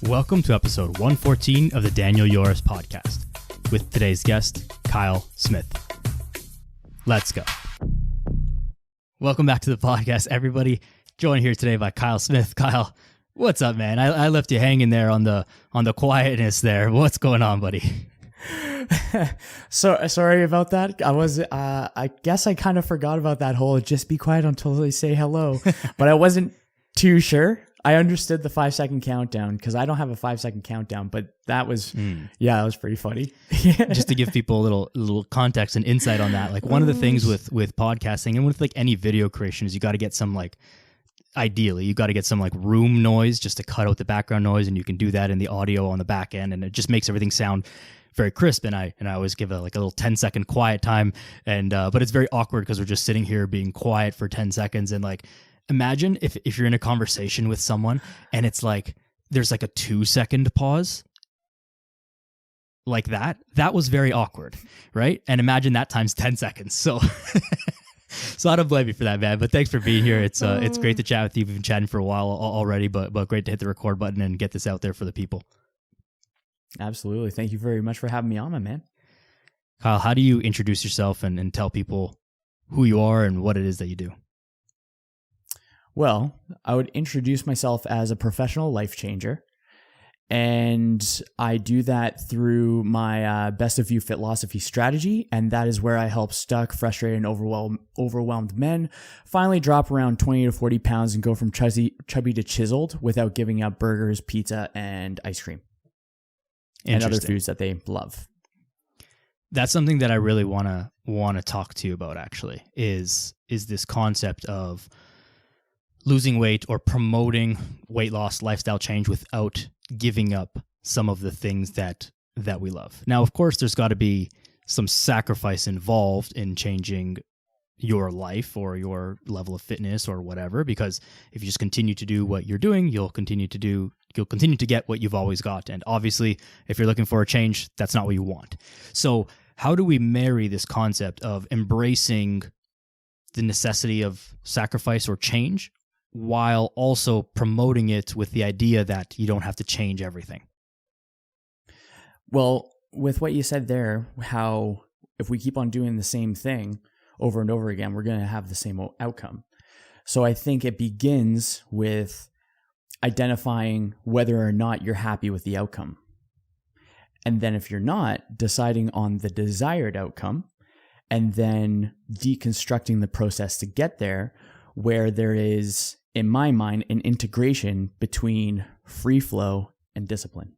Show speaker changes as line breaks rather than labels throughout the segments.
Welcome to episode 114 of the Daniel Yoris podcast with today's guest, Kyle Smith. Let's go. Welcome back to the podcast, everybody. Joined here today by Kyle Smith. Kyle, what's up, man? I left you hanging there on the quietness there. What's going on, buddy?
So sorry about that. I guess I kind of forgot about that whole just be quiet until they say hello, but I wasn't too sure. I understood the 5-second countdown because I don't have a 5-second countdown, but that was, that was pretty funny.
Just to give people a little context and insight on that. Like one of the things with podcasting and with like any video creation is you got to get some ideally you got to get some like room noise just to cut out the background noise. And you can do that in the audio on the back end. And it just makes everything sound very crisp. And I always give a little 10-second quiet time. And, but it's very awkward because we're just sitting here being quiet for 10 seconds. And like, imagine if you're in a conversation with someone and it's like, there's like a 2-second pause like that. That was very awkward, right? And imagine that times 10 seconds. So, so I don't blame you for that, man. But thanks for being here. It's great to chat with you. We've been chatting for a while already, but great to hit the record button and get this out there for the people.
Absolutely. Thank you very much for having me on, my man.
Kyle, how do you introduce yourself and tell people who you are and what it is that you do?
Well, I would introduce myself as a professional life changer, and I do that through my Best of You Philosophy strategy, and that is where I help stuck, frustrated, and overwhelmed men finally drop around 20 to 40 pounds and go from chubby to chiseled without giving up burgers, pizza, and ice cream, and other foods that they love.
That's something that I really want to talk to you about, actually, is this concept of losing weight or promoting weight loss, lifestyle change without giving up some of the things that we love. Now, of course, there's got to be some sacrifice involved in changing your life or your level of fitness or whatever, because if you just continue to do what you're doing, you'll continue to get what you've always got. And obviously, if you're looking for a change, that's not what you want. So how do we marry this concept of embracing the necessity of sacrifice or change while also promoting it with the idea that you don't have to change everything?
Well, with what you said there, how if we keep on doing the same thing over and over again, we're going to have the same outcome. So I think it begins with identifying whether or not you're happy with the outcome. And then if you're not, deciding on the desired outcome, and then deconstructing the process to get there, where there is, in my mind, an integration between free flow and discipline.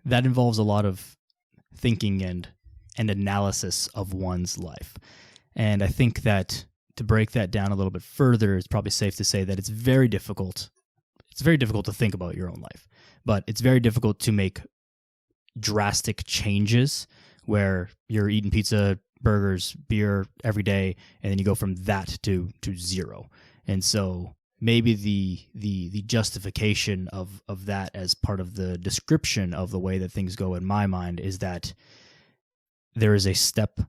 That involves a lot of thinking and analysis of one's life. And I think that to break that down a little bit further, it's probably safe to say that it's very difficult. It's very difficult to think about your own life, but it's very difficult to make drastic changes where you're eating pizza, burgers, beer every day, and then you go from that to zero. And so maybe the justification of that as part of the description of the way that things go in my mind is that there is a step,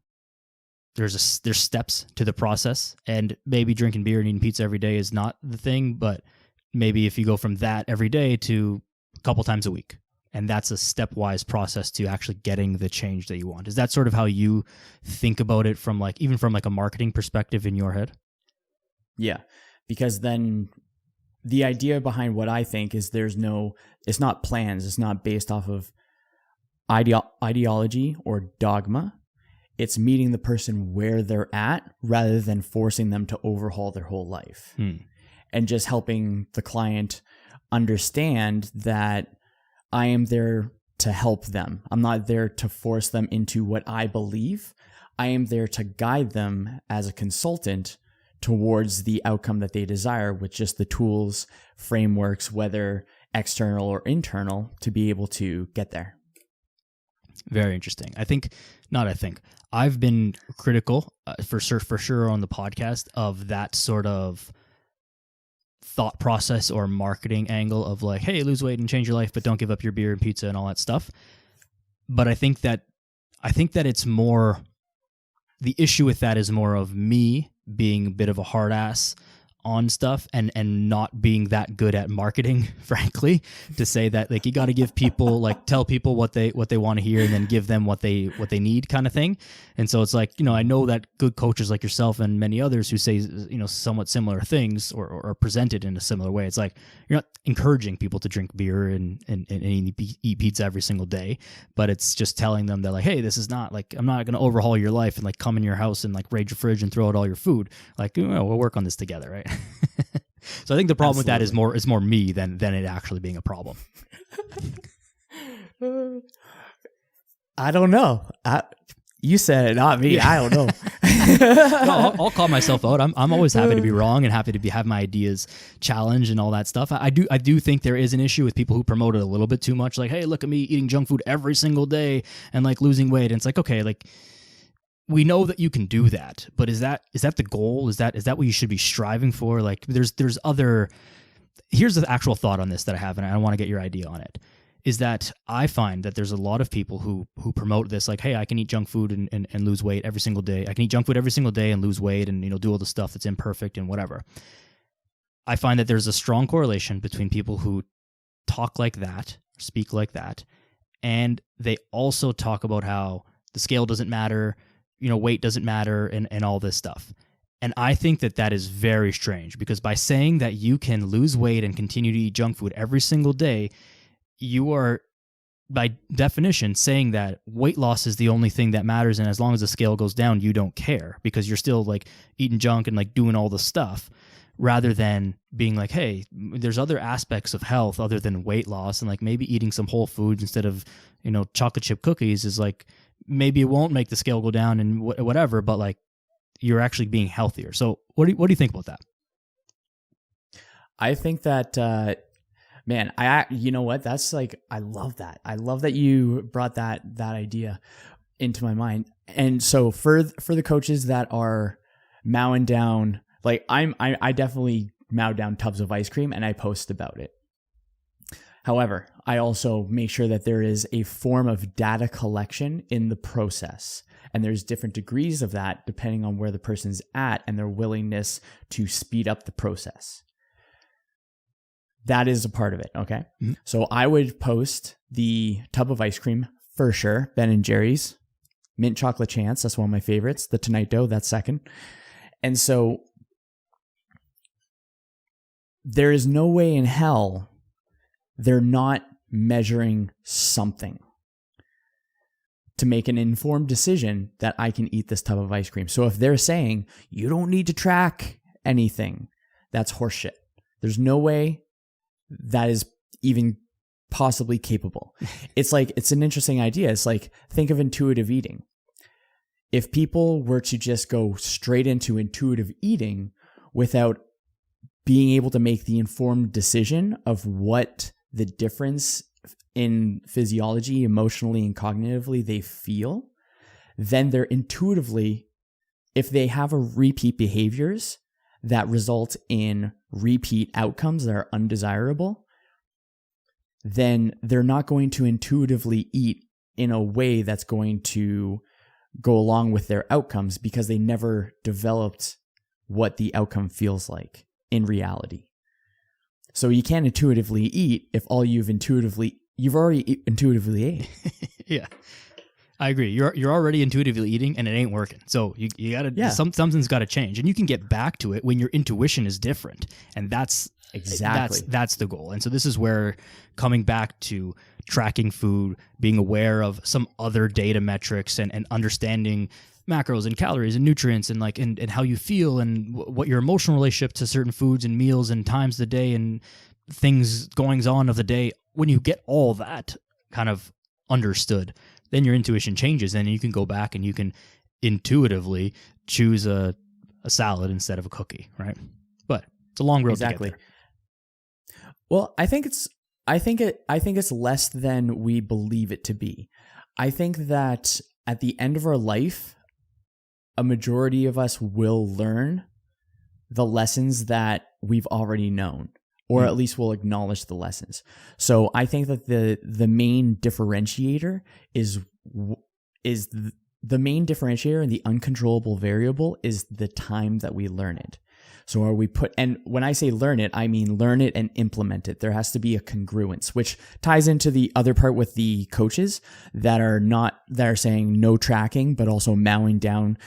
there's steps to the process, and maybe drinking beer and eating pizza every day is not the thing, but maybe if you go from that every day to a couple times a week, and that's a stepwise process to actually getting the change that you want. Is that sort of how you think about it from even from a marketing perspective in your head?
Yeah, because then the idea behind what I think is it's not plans. It's not based off of ideology or dogma. It's meeting the person where they're at rather than forcing them to overhaul their whole life. And just helping the client understand that I am there to help them. I'm not there to force them into what I believe. I am there to guide them as a consultant towards the outcome that they desire with just the tools, frameworks, whether external or internal, to be able to get there.
Very interesting. I've been critical for sure on the podcast of that sort of thought process or marketing angle of hey, lose weight and change your life, but don't give up your beer and pizza and all that stuff. But I think that it's more, the issue with that is more of me being a bit of a hard ass on stuff and not being that good at marketing, frankly, to say that like you got to give people like tell people what they want to hear and then give them what they need kind of thing. And so it's like, I know that good coaches like yourself and many others who say, somewhat similar things or present it in a similar way. It's like you're not encouraging people to drink beer and eat pizza every single day, but it's just telling them that like, hey, this is not like, I'm not going to overhaul your life and like come in your house and like raid your fridge and throw out all your food. Like, we'll work on this together, right? So I think the problem with that is more me than it actually being a problem.
I don't know. You said it, not me. I don't know.
No, I'll call myself out. I'm always happy to be wrong and happy to have my ideas challenged and all that stuff. I do think there is an issue with people who promote it a little bit too much. Like, hey, look at me eating junk food every single day and like losing weight. And it's like, okay, like we know that you can do that, but is that the goal? Is that what you should be striving for? Like here's the actual thought on this that I have, and I want to get your idea on it. Is that I find that there's a lot of people who promote this like, hey, I can eat junk food and lose weight every single day. I can eat junk food every single day and lose weight and do all the stuff that's imperfect and whatever. I find that there's a strong correlation between people who talk like that, speak like that, and they also talk about how the scale doesn't matter, weight doesn't matter and all this stuff. And I think that is very strange, because by saying that you can lose weight and continue to eat junk food every single day, you are, by definition, saying that weight loss is the only thing that matters, and as long as the scale goes down, you don't care because you're still like eating junk and like doing all the stuff, rather than being like, hey, there's other aspects of health other than weight loss, and like maybe eating some whole foods instead of chocolate chip cookies is like, maybe it won't make the scale go down and whatever, but like you're actually being healthier. So what do you think about that?
I think that, man, you know what? That's like, I love that. I love that you brought that idea into my mind. And so for the coaches that are mowing down, like I definitely mow down tubs of ice cream and I post about it. However, I also make sure that there is a form of data collection in the process. And there's different degrees of that depending on where the person's at and their willingness to speed up the process. That is a part of it, okay? Mm-hmm. So I would post the tub of ice cream for sure, Ben & Jerry's. Mint Chocolate Chance, that's one of my favorites. The Tonight Dough, that's second. And so there is no way in hell they're not measuring something to make an informed decision that I can eat this tub of ice cream. So if they're saying, you don't need to track anything, that's horseshit. There's no way that is even possibly capable. It's like, it's an interesting idea. It's like, think of intuitive eating. If people were to just go straight into intuitive eating without being able to make the informed decision of what the difference in physiology, emotionally and cognitively they feel, then they're intuitively, if they have a repeat behaviors that result in repeat outcomes that are undesirable, then they're not going to intuitively eat in a way that's going to go along with their outcomes because they never developed what the outcome feels like in reality. So you can't intuitively eat if all you've already intuitively ate.
Yeah. I agree. You're already intuitively eating and it ain't working. So you gotta, something's gotta change, and you can get back to it when your intuition is different. And that's the goal. And so this is where coming back to tracking food, being aware of some other data metrics and understanding macros and calories and nutrients and like, and how you feel and what your emotional relationship to certain foods and meals and times of the day and things goings on of the day. When you get all that kind of understood, then your intuition changes and you can go back and you can intuitively choose a salad instead of a cookie, right? But it's a long road to get there.
Well, I think it's less than we believe it to be. I think that at the end of our life, a majority of us will learn the lessons that we've already known, or at least we'll acknowledge the lessons. So I think that the main differentiator is the main differentiator and the uncontrollable variable is the time that we learn it. So and when I say learn it, I mean learn it and implement it. There has to be a congruence, which ties into the other part with the coaches that are saying no tracking, but also mowing down,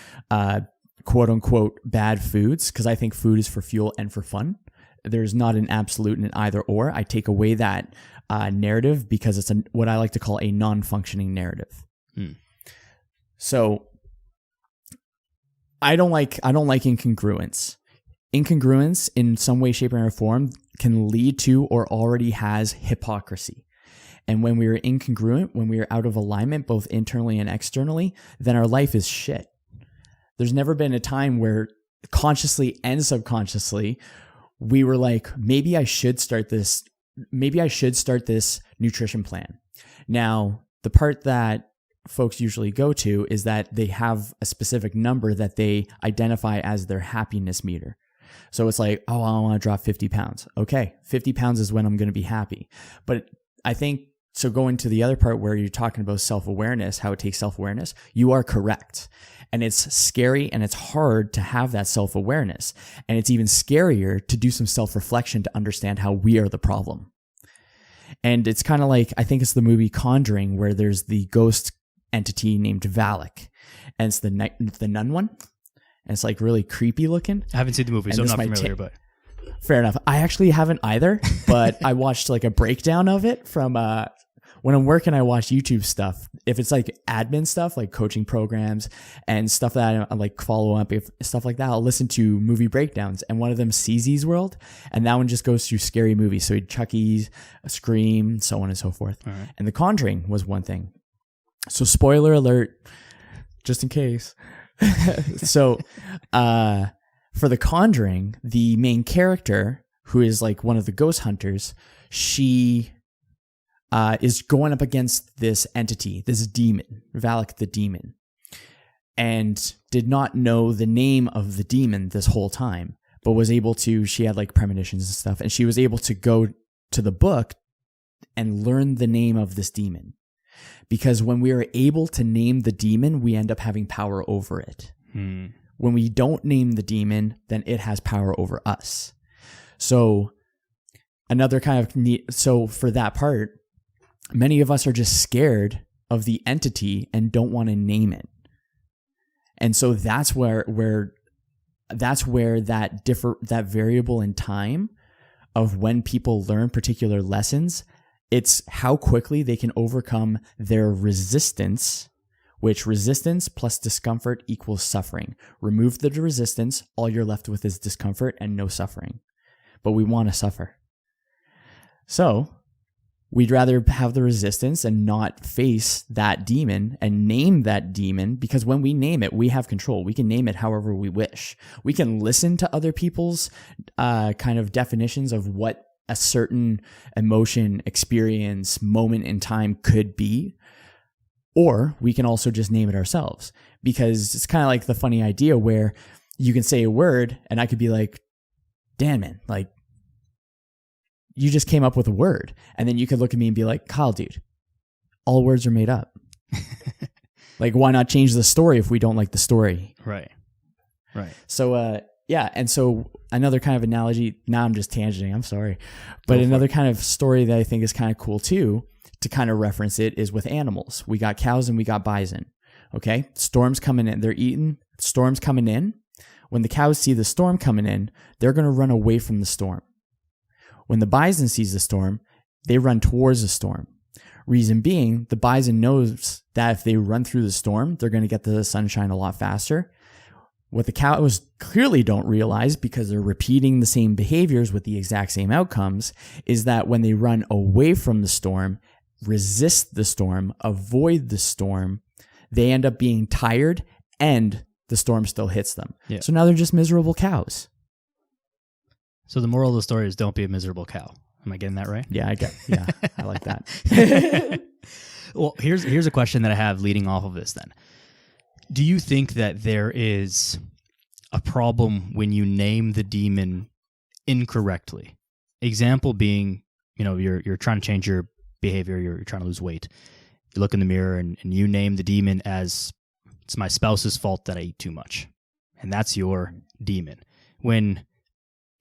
quote unquote, bad foods. Cause I think food is for fuel and for fun. There's not an absolute in either or. I take away that narrative because it's what I like to call a non-functioning narrative. So I don't like incongruence. Incongruence in some way, shape, or form can lead to or already has hypocrisy. And when we are incongruent, when we are out of alignment, both internally and externally, then our life is shit. There's never been a time where consciously and subconsciously we were like, maybe I should start this nutrition plan. Now, the part that folks usually go to is that they have a specific number that they identify as their happiness meter. So it's like, oh, I want to drop 50 pounds. Okay, 50 pounds is when I'm going to be happy. But I think, so going to the other part where you're talking about self-awareness, how it takes self-awareness, you are correct. And it's scary and it's hard to have that self-awareness. And it's even scarier to do some self-reflection to understand how we are the problem. And it's kind of like, I think it's the movie Conjuring where there's the ghost entity named Valak. And it's the nun one. And it's like really creepy looking.
I haven't seen the movie, so I'm not familiar, but...
Fair enough. I actually haven't either, but I watched like a breakdown of it from... when I'm working, I watch YouTube stuff. If it's like admin stuff, like coaching programs and stuff that I like follow up, if stuff like that, I'll listen to movie breakdowns. And one of them, CZ's World, and that one just goes through scary movies. So Chucky's, Scream, so on and so forth. All right. And The Conjuring was one thing. So spoiler alert, just in case. So for The Conjuring, the main character, who is like one of the ghost hunters, she is going up against this entity, this demon, Valak the demon, and did not know the name of the demon this whole time, but was able to, she had like premonitions and stuff, and she was able to go to the book and learn the name of this demon. Because when we are able to name the demon, we end up having power over it. When we don't name the demon, then it has power over us. So another kind of neat, so for that part, many of us are just scared of the entity and don't want to name it. And so that's where that variable in time of when people learn particular lessons, it's how quickly they can overcome their resistance, which resistance plus discomfort equals suffering. Remove the resistance, all you're left with is discomfort and no suffering. But we want to suffer. So we'd rather have the resistance and not face that demon and name that demon, because when we name it, we have control. We can name it however we wish. We can listen to other people's kind of definitions of what a certain emotion, experience, moment in time could be, or we can also just name it ourselves, because it's kind of like the funny idea where you can say a word and I could be like, Dan, man, like, you just came up with a word. And then you could look at me and be like, Kyle, dude, all words are made up. Like, why not change the story if we don't like the story?
Right.
So, yeah. And so another kind of analogy, now I'm just tangenting, I'm sorry. But another kind of story that I think is kind of cool too, to kind of reference it, is with animals. We got cows and we got bison. Okay. Storms coming in. They're eating. Storms coming in. When the cows see the storm coming in, they're going to run away from the storm. When the bison sees the storm, they run towards the storm. Reason being, the bison knows that if they run through the storm, they're going to get to the sunshine a lot faster. What the cows clearly don't realize, because they're repeating the same behaviors with the exact same outcomes, is that when they run away from the storm, resist the storm, avoid the storm, they end up being tired and the storm still hits them. Yeah. So now they're just miserable cows.
So the moral of the story is don't be a miserable cow. Am I getting that right?
Yeah, I like that.
Well, here's a question that I have leading off of this then. Do you think that there is a problem when you name the demon incorrectly? Example being, you're trying to change your behavior, you're trying to lose weight. You look in the mirror and you name the demon as, it's my spouse's fault that I eat too much. And that's your demon. When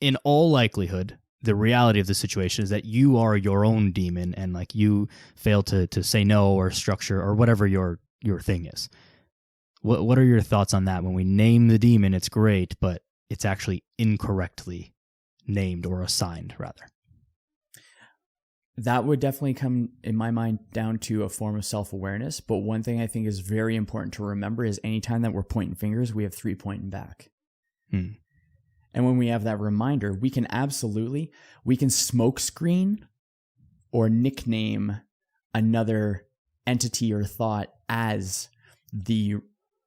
in all likelihood, the reality of the situation is that you are your own demon, and like you fail to say no or structure or whatever your thing is. What are your thoughts on that? When we name the demon, it's great, but it's actually incorrectly named or assigned, rather.
That would definitely come, in my mind, down to a form of self-awareness. But one thing I think is very important to remember is anytime that we're pointing fingers, we have 3 pointing back. And when we have that reminder, we can smokescreen or nickname another entity or thought as the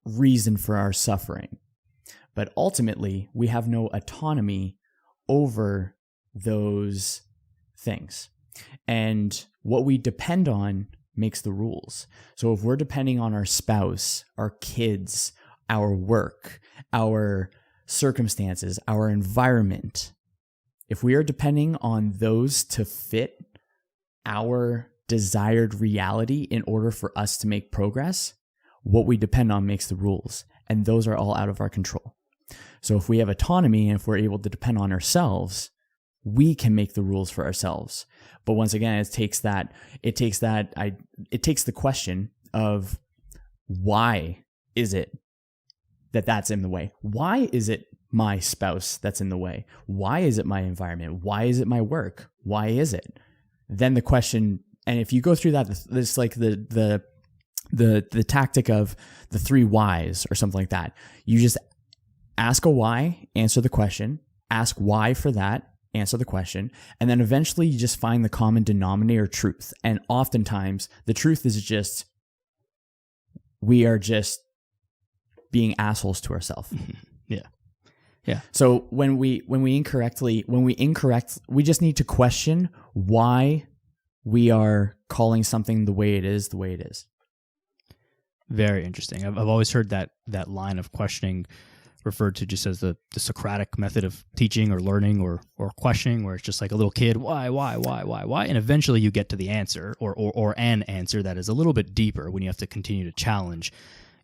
reason for our suffering. But ultimately, we have no autonomy over those things. And what we depend on makes the rules. So if we're depending on our spouse, our kids, our work, our circumstances, our environment, if we are depending on those to fit our desired reality in order for us to make progress, what we depend on makes the rules. And those are all out of our control. So if we have autonomy and if we're able to depend on ourselves, we can make the rules for ourselves. But once again, it takes the question of why is it that's in the way? Why is it my spouse that's in the way? Why is it my environment? Why is it my work? Why is it? Then the question, and if you go through that, it's like the tactic of the 3 whys or something like that. You just ask a why, answer the question, ask why for that, answer the question, and then eventually you just find the common denominator truth. And oftentimes the truth is just we are just being assholes to ourselves.
Yeah.
So when we just need to question why we are calling something the way it is.
Very interesting. I've always heard that line of questioning referred to just as the Socratic method of teaching or learning or questioning, where it's just like a little kid, why, and eventually you get to the answer or an answer that is a little bit deeper when you have to continue to challenge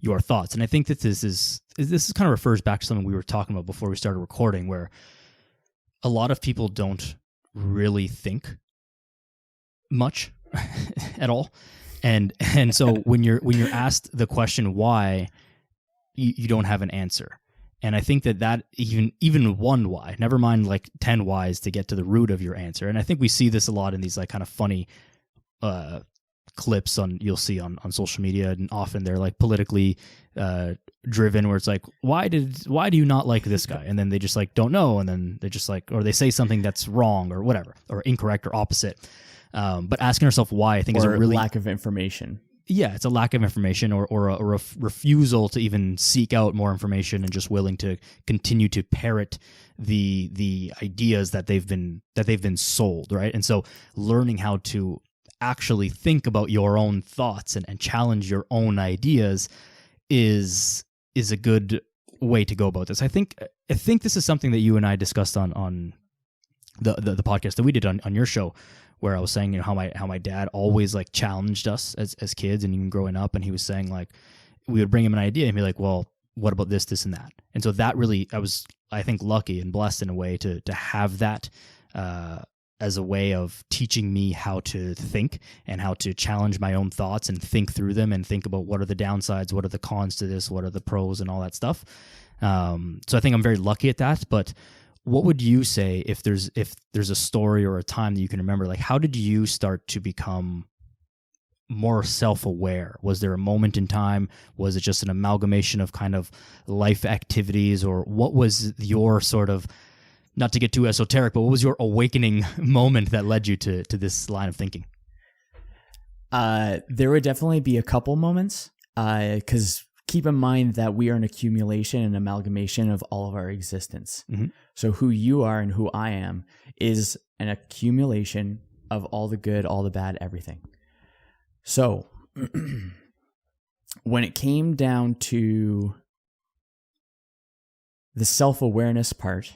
your thoughts. And I think that this kind of refers back to something we were talking about before we started recording, where a lot of people don't really think much at all. And so when you're asked the question why, you don't have an answer. And I think that even one why, never mind like 10 whys to get to the root of your answer. And I think we see this a lot in these like kind of funny clips you'll see on social media, and often they're like politically driven, where it's like, why do you not like this guy? And then they just like don't know, and then they just like, or they say something that's wrong or whatever, or incorrect or opposite. But asking ourselves why, I think, is a really
lack of information.
Yeah, it's a lack of information or a refusal to even seek out more information, and just willing to continue to parrot the ideas that they've been sold, right? And so learning how to actually think about your own thoughts and challenge your own ideas is a good way to go about this. I think this is something that you and I discussed on the podcast that we did on your show, where I was saying, how my dad always like challenged us as kids and even growing up, and he was saying like, we would bring him an idea and be like, well, what about this, and that? And so that really, I was, I think, lucky and blessed in a way to have that as a way of teaching me how to think and how to challenge my own thoughts and think through them and think about what are the downsides, what are the cons to this, what are the pros, and all that stuff. So I think I'm very lucky at that. But what would you say if there's a story or a time that you can remember? Like, how did you start to become more self-aware? Was there a moment in time? Was it just an amalgamation of kind of life activities, or what was your sort of, not to get too esoteric, but what was your awakening moment that led you to this line of thinking?
There would definitely be a couple moments, because keep in mind that we are an accumulation and amalgamation of all of our existence. Mm-hmm. So who you are and who I am is an accumulation of all the good, all the bad, everything. So when it came down to the self-awareness part,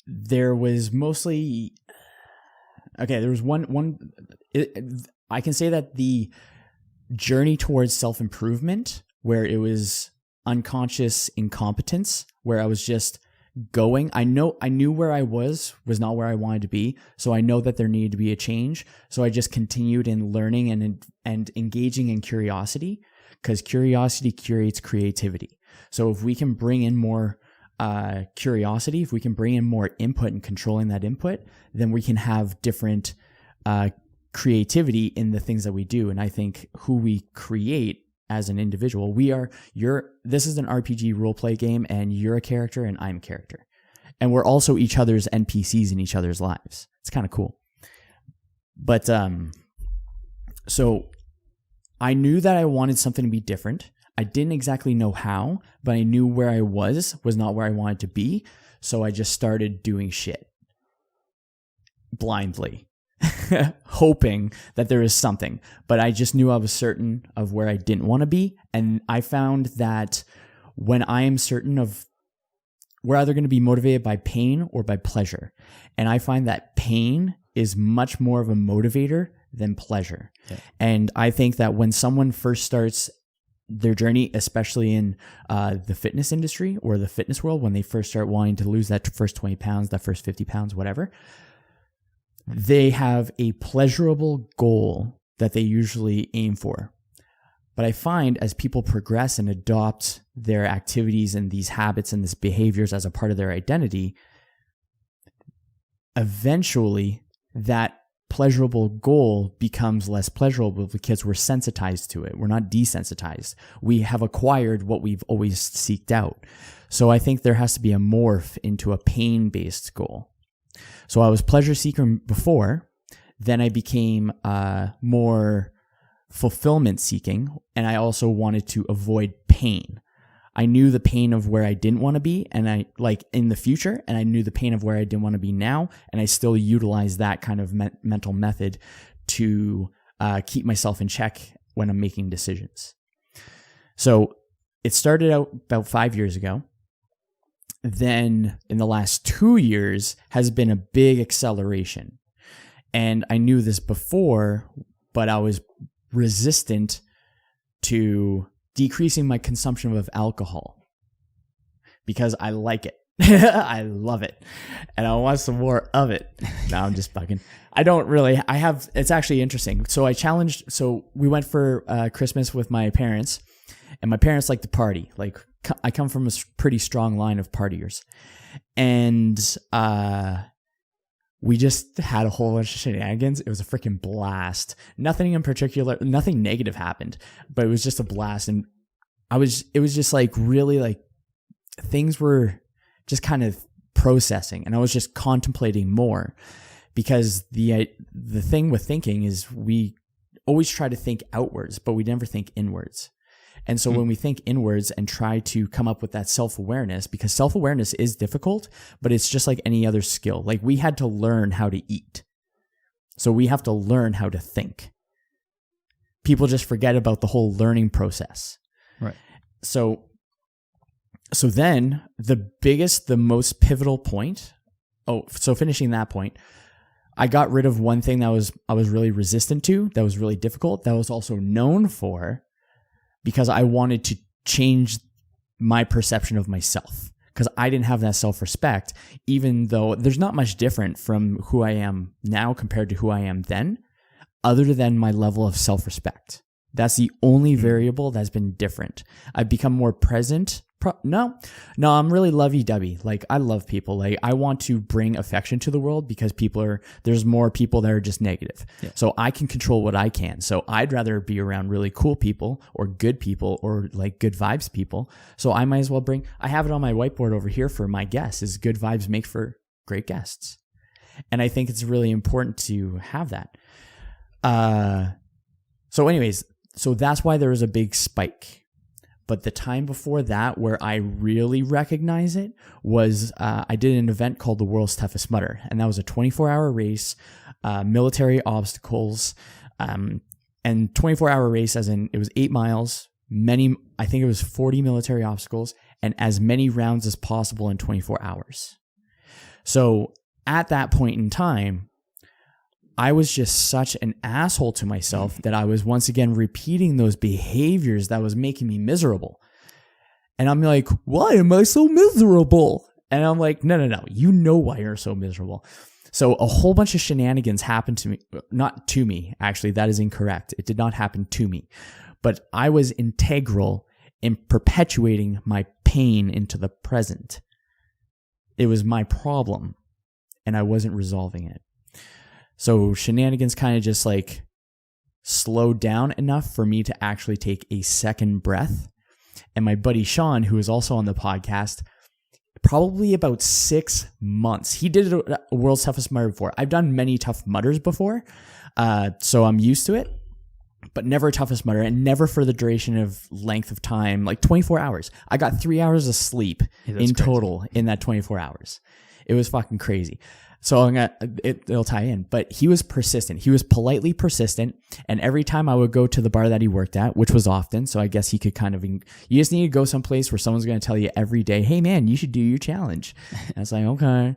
there was mostly, there was I can say that the journey towards self-improvement, where it was unconscious incompetence, where I was just going. I knew where I was not where I wanted to be. So I know that there needed to be a change. So I just continued in learning and engaging in curiosity, because curiosity curates creativity. So if we can bring in more curiosity, if we can bring in more input and controlling that input, then we can have different creativity in the things that we do. And I think who we create as an individual, this is an RPG role play game, and you're a character and I'm a character. And we're also each other's NPCs in each other's lives. It's kind of cool. But so I knew that I wanted something to be different. I didn't exactly know how, but I knew where I was not where I wanted to be. So I just started doing shit blindly, hoping that there is something. But I just knew I was certain of where I didn't want to be. And I found that when I am certain of, we're either going to be motivated by pain or by pleasure. And I find that pain is much more of a motivator than pleasure. Yeah. And I think that when someone first starts their journey, especially in the fitness industry or the fitness world, when they first start wanting to lose that first 20 pounds, that first 50 pounds, whatever, they have a pleasurable goal that they usually aim for. But I find as people progress and adopt their activities and these habits and these behaviors as a part of their identity, eventually that pleasurable goal becomes less pleasurable because we're sensitized to it. We're not desensitized. We have acquired what we've always seeked out. So I think there has to be a morph into a pain-based goal. So I was pleasure seeker before, then I became more fulfillment seeking, and I also wanted to avoid pain. I knew the pain of where I didn't want to be, and I like in the future, and I knew the pain of where I didn't want to be now, and I still utilize that kind of mental method to keep myself in check when I'm making decisions. So it started out about 5 years ago. Then in the last 2 years has been a big acceleration. And I knew this before, but I was resistant to decreasing my consumption of alcohol because I like it. I love it. And I want some more of it. No, I'm just fucking. It's actually interesting. So we went for Christmas with my parents, and my parents like to party. Like, I come from a pretty strong line of partiers. And we just had a whole bunch of shenanigans. It was a freaking blast. Nothing in particular, nothing negative happened, but it was just a blast. And it was just like really like things were just kind of processing, and I was just contemplating more, because the thing with thinking is we always try to think outwards, but we never think inwards. And so when we think inwards and try to come up with that self-awareness, because self-awareness is difficult, but it's just like any other skill. Like, we had to learn how to eat. So we have to learn how to think. People just forget about the whole learning process.
Right.
So then the most pivotal point, so finishing that point, I got rid of one thing that I was really resistant to, that was really difficult, that was also known for, because I wanted to change my perception of myself, because I didn't have that self-respect, even though there's not much different from who I am now compared to who I am then, other than my level of self-respect. That's the only variable that's been different. I've become more present. No, I'm really lovey-dovey. Like, I love people. Like, I want to bring affection to the world, because there's more people that are just negative. Yeah. So I can control what I can. So I'd rather be around really cool people or good people or like good vibes people. So I might as well I have it on my whiteboard over here for my guests, is good vibes make for great guests. And I think it's really important to have that. So anyways, so that's why there was a big spike. But the time before that, where I really recognize it, was I did an event called the World's Toughest Mudder. And that was a 24-hour race, military obstacles, and 24-hour race as in it was 8 miles, I think it was 40 military obstacles, and as many rounds as possible in 24 hours. So at that point in time, I was just such an asshole to myself that I was once again repeating those behaviors that was making me miserable. And I'm like, why am I so miserable? And I'm like, no. You know why you're so miserable. So a whole bunch of shenanigans happened to me. Not to me, actually. That is incorrect. It did not happen to me. But I was integral in perpetuating my pain into the present. It was my problem, and I wasn't resolving it. So shenanigans kind of just like slowed down enough for me to actually take a second breath. And my buddy Sean, who is also on the podcast, probably about 6 months. He did a World's Toughest Mudder before. I've done many Tough Mudders before, so I'm used to it, but never a Toughest Mudder, and never for the duration of length of time, like 24 hours. I got 3 hours of sleep in total in that 24 hours. It was fucking crazy. So it'll tie in, but he was persistent. He was politely persistent. And every time I would go to the bar that he worked at, which was often, so I guess he could kind of, you just need to go someplace where someone's going to tell you every day, hey man, you should do your challenge. And I was like, okay.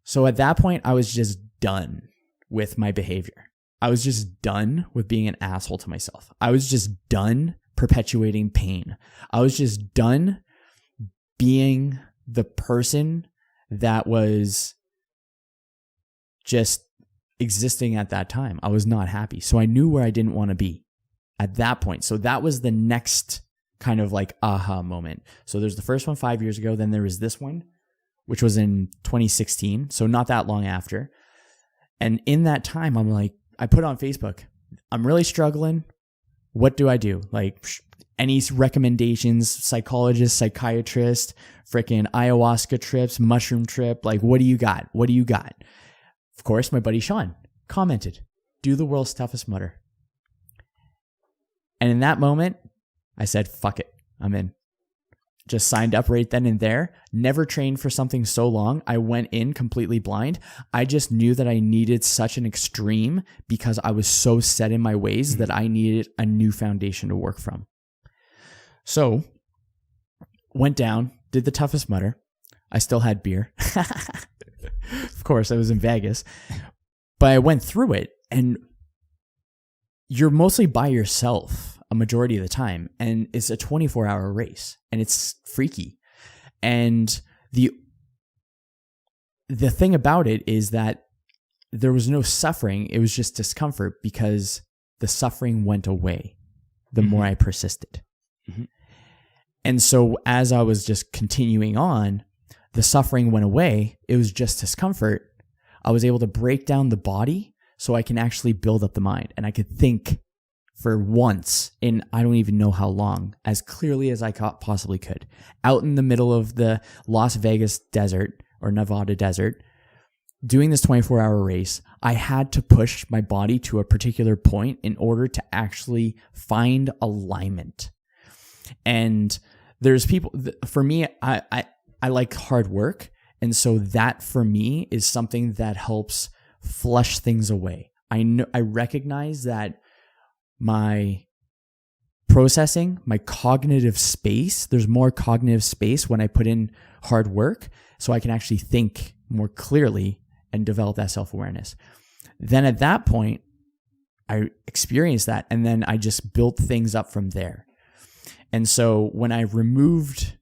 So at that point, I was just done with my behavior. I was just done with being an asshole to myself. I was just done perpetuating pain. I was just done being the person that was just existing at that time. I was not happy. So I knew where I didn't want to be at that point. So that was the next kind of like aha moment. So there's the first one 5 years ago. Then there was this one, which was in 2016. So not that long after. And in that time, I'm like, I put on Facebook, I'm really struggling. What do I do? Like any recommendations, psychologist, psychiatrist, freaking ayahuasca trips, mushroom trip. Like, what do you got? What do you got? Of course, my buddy Sean commented, do the World's Toughest Mudder. And in that moment, I said, fuck it, I'm in. Just signed up right then and there. Never trained for something so long. I went in completely blind. I just knew that I needed such an extreme because I was so set in my ways that I needed a new foundation to work from. So, went down, did the Toughest Mudder. I still had beer. Of course, I was in Vegas. But I went through it, and you're mostly by yourself a majority of the time, and it's a 24-hour race, and it's freaky. And the thing about it is that there was no suffering. It was just discomfort because the suffering went away the more I persisted. Mm-hmm. And so as I was just continuing on, the suffering went away. It was just discomfort. I was able to break down the body so I can actually build up the mind, and I could think for once in I don't even know how long, as clearly as I possibly could, out in the middle of the Las Vegas desert or Nevada desert, doing this 24-hour race. I had to push my body to a particular point in order to actually find alignment. And there's people, for me, I like hard work. And so that for me is something that helps flush things away. I recognize that my processing, my cognitive space, there's more cognitive space when I put in hard work, so I can actually think more clearly and develop that self-awareness. Then at that point, I experienced that, and then I just built things up from there. And so when I removed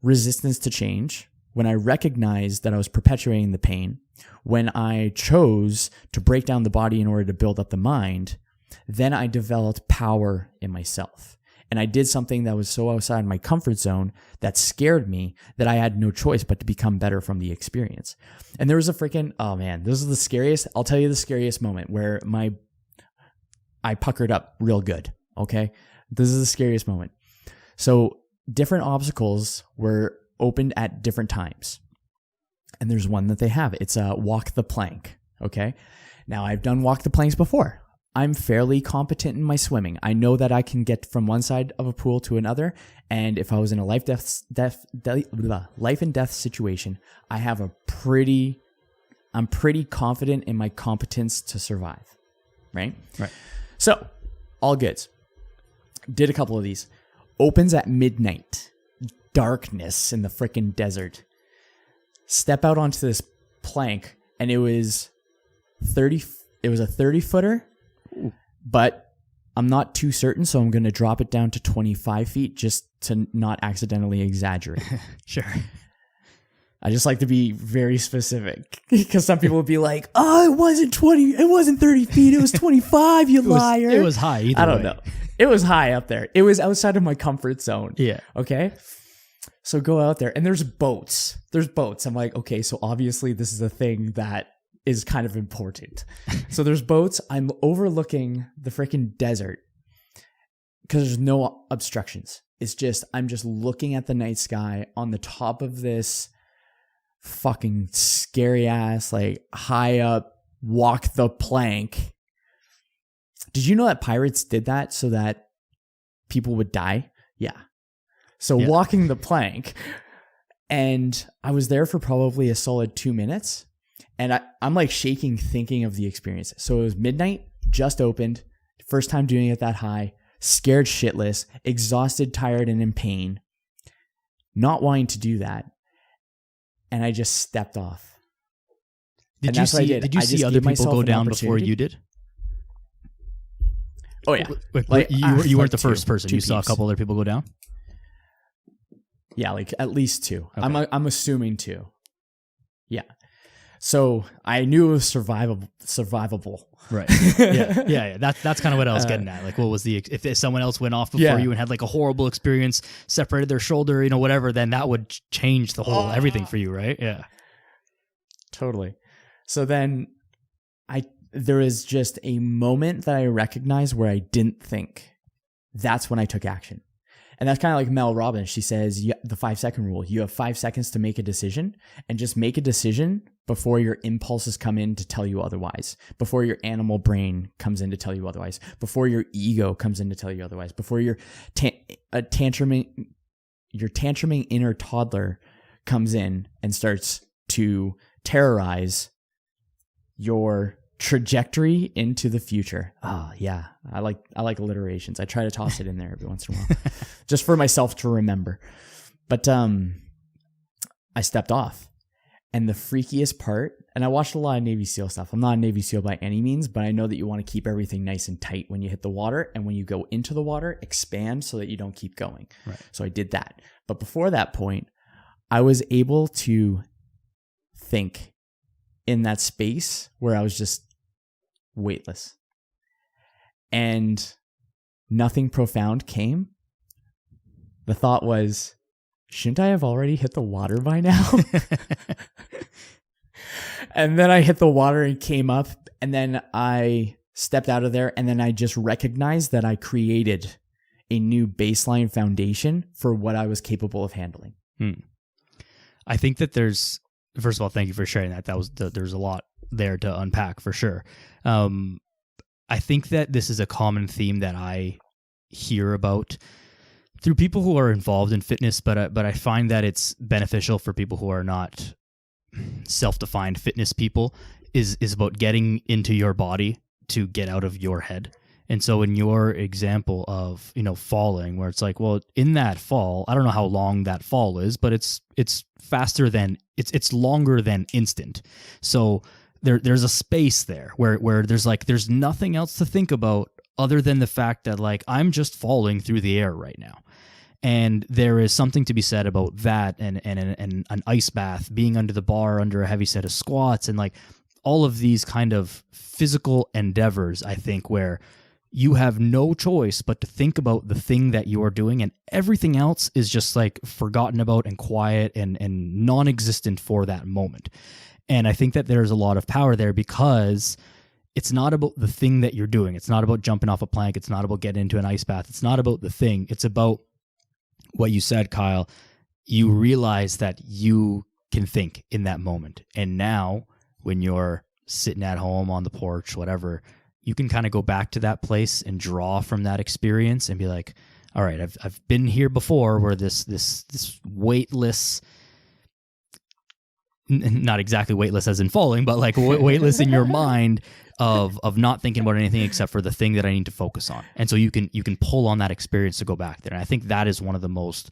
resistance to change, when I recognized that I was perpetuating the pain, when I chose to break down the body in order to build up the mind, then I developed power in myself. And I did something that was so outside my comfort zone that scared me that I had no choice but to become better from the experience. And there was a freaking, oh man, this is the scariest, I'll tell you the scariest moment where I puckered up real good, okay? This is the scariest moment. So different obstacles were opened at different times. And there's one that they have. It's a walk the plank, okay? Now, I've done walk the planks before. I'm fairly competent in my swimming. I know that I can get from one side of a pool to another. And if I was in a life and death situation, I'm pretty confident in my competence to survive, right?
Right.
So, all goods. Did a couple of these. Opens at midnight. Darkness in the frickin' desert. Step out onto this plank, and it was a 30-footer. Ooh. But I'm not too certain, so I'm going to drop it down to 25 feet just to not accidentally exaggerate.
Sure.
I just like to be very specific because some people would be like, "Oh, it wasn't 30 feet. It was 25, you liar."
It was high either
I don't
way.
know. It was high up there. It was outside of my comfort zone.
Yeah.
Okay. So go out there and there's boats. I'm like, okay, so obviously this is a thing that is kind of important. So there's boats. I'm overlooking the freaking desert because there's no obstructions. I'm just looking at the night sky on the top of this fucking scary ass, like high up, walk the plank. Did you know that pirates did that so that people would die? Yeah. So walking the plank, and I was there for probably a solid 2 minutes, and I'm like shaking thinking of the experience. So it was midnight, just opened, first time doing it that high, scared shitless, exhausted, tired, and in pain, not wanting to do that. And I just stepped off.
Did you see other people go down before you did?
Oh yeah.
Like, you weren't the first person. You saw a couple other people go down?
Yeah, like at least 2.
Okay.
I'm assuming 2. Yeah. So I knew it was survivable.
Right. Yeah. That's kind of what I was getting at. Like, what was if someone else went off before you and had like a horrible experience, separated their shoulder, whatever, then that would change the whole everything for you, right? Yeah.
Totally. So then there is just a moment that I recognized where I didn't think. That's when I took action. And that's kind of like Mel Robbins. She says the 5-second rule. You have 5 seconds to make a decision, and just make a decision before your impulses come in to tell you otherwise, before your animal brain comes in to tell you otherwise, before your ego comes in to tell you otherwise, before your tantruming inner toddler comes in and starts to terrorize your trajectory into the future. Oh yeah. I like alliterations. I try to toss it in there every once in a while just for myself to remember. But I stepped off, and the freakiest part, and I watched a lot of Navy SEAL stuff. I'm not a Navy SEAL by any means, but I know that you want to keep everything nice and tight when you hit the water, and when you go into the water, expand so that you don't keep going.
Right.
So I did that. But before that point, I was able to think in that space where I was just weightless, and nothing profound came. The thought was, shouldn't I have already hit the water by now? And then I hit the water and came up, and then I stepped out of there, and then I just recognized that I created a new baseline foundation for what I was capable of handling.
I think that first of all, thank you for sharing that. There's a lot there to unpack for sure. I think that this is a common theme that I hear about through people who are involved in fitness, but I find that it's beneficial for people who are not self-defined fitness people, is about getting into your body to get out of your head. And so in your example of, falling, where it's like, well, in that fall, I don't know how long that fall is, but it's faster than it's longer than instant. So there's a space there where there's nothing else to think about other than the fact that like I'm just falling through the air right now. And there is something to be said about that and an ice bath, being under the bar under a heavy set of squats, and like all of these kind of physical endeavors, I think, where you have no choice but to think about the thing that you are doing, and everything else is just like forgotten about and quiet and non-existent for that moment. And I think that there's a lot of power there because it's not about the thing that you're doing. It's not about jumping off a plank. It's not about getting into an ice bath. It's not about the thing. It's about what you said, Kyle. You realize that you can think in that moment. And now when you're sitting at home on the porch, whatever, you can kind of go back to that place and draw from that experience and be like, all right, I've been here before where this weightless, not exactly weightless as in falling, but like weightless in your mind of not thinking about anything except for the thing that I need to focus on. And so you can pull on that experience to go back there. And I think that is one of the most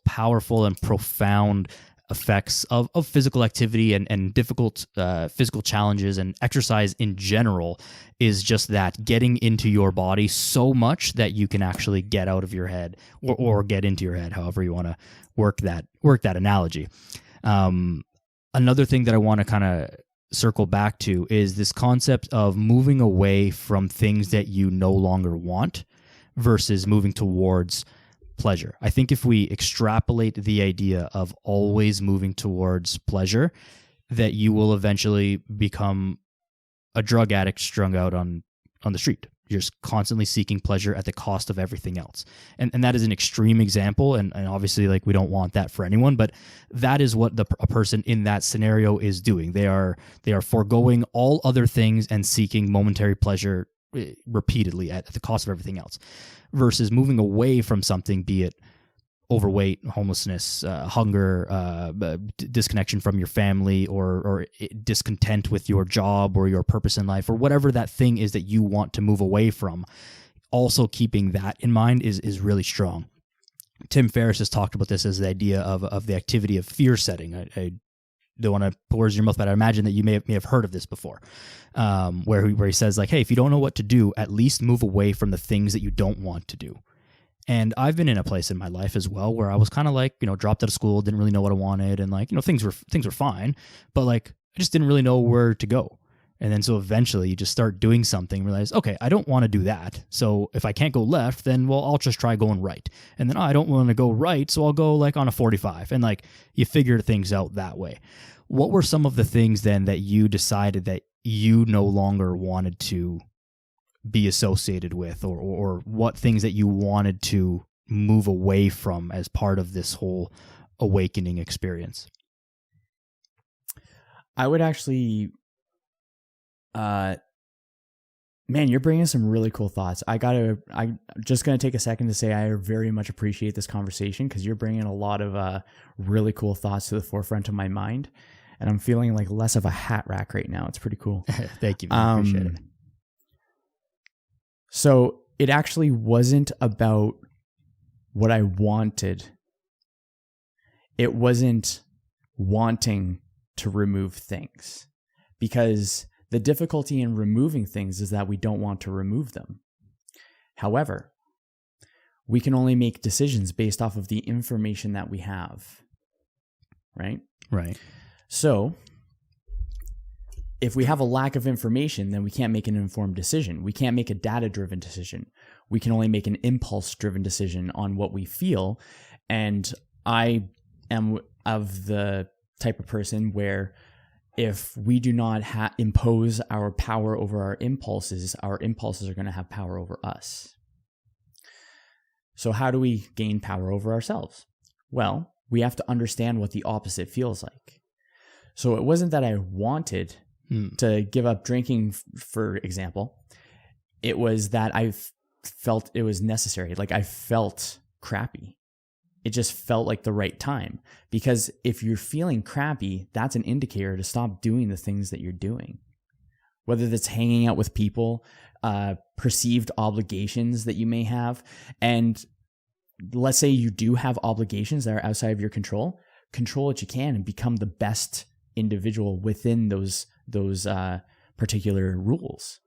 powerful and profound effects of physical activity and difficult physical challenges and exercise in general, is just that getting into your body so much that you can actually get out of your head or get into your head, however you want to work that analogy. Another thing that I want to kind of circle back to is this concept of moving away from things that you no longer want versus moving towards pleasure. I think if we extrapolate the idea of always moving towards pleasure, that you will eventually become a drug addict strung out on the street. You're just constantly seeking pleasure at the cost of everything else. And that is an extreme example. And obviously, like, we don't want that for anyone, but that is what a person in that scenario is doing. They are foregoing all other things and seeking momentary pleasure repeatedly at the cost of everything else, versus moving away from something, be it overweight, homelessness, hunger, disconnection from your family, or discontent with your job or your purpose in life, or whatever that thing is that you want to move away from. Also keeping that in mind is really strong. Tim Ferriss has talked about this as the idea of the activity of fear setting. I don't want to put words in your mouth, but I imagine that you may have heard of this before, where he says, like, hey, if you don't know what to do, at least move away from the things that you don't want to do. And I've been in a place in my life as well where I was kind of like, dropped out of school, didn't really know what I wanted, and like, things were fine, but like, I just didn't really know where to go. And then so eventually you just start doing something, realize, okay, I don't want to do that. So if I can't go left, then well, I'll just try going right. And then I don't want to go right, so I'll go like on a 45. And like, you figure things out that way. What were some of the things then that you decided that you no longer wanted to be associated with, or what things that you wanted to move away from as part of this whole awakening experience?
I would actually, man, you're bringing some really cool thoughts. I'm just going to take a second to say I very much appreciate this conversation, because you're bringing a lot of really cool thoughts to the forefront of my mind, and I'm feeling like less of a hat rack right now. It's pretty cool.
Thank you, man. I appreciate it.
So it actually wasn't about what I wanted. It wasn't wanting to remove things, because the difficulty in removing things is that we don't want to remove them. However, we can only make decisions based off of the information that we have, right?
Right.
So if we have a lack of information, then we can't make an informed decision. We can't make a data-driven decision. We can only make an impulse-driven decision on what we feel. And I am of the type of person where if we do not impose our power over our impulses are going to have power over us. So how do we gain power over ourselves? Well, we have to understand what the opposite feels like. So it wasn't that I wanted to give up drinking, for example. It was that I felt it was necessary. Like, I felt crappy. It just felt like the right time. Because if you're feeling crappy, that's an indicator to stop doing the things that you're doing. Whether that's hanging out with people, perceived obligations that you may have. And let's say you do have obligations that are outside of your control. Control what you can and become the best individual within those particular rules.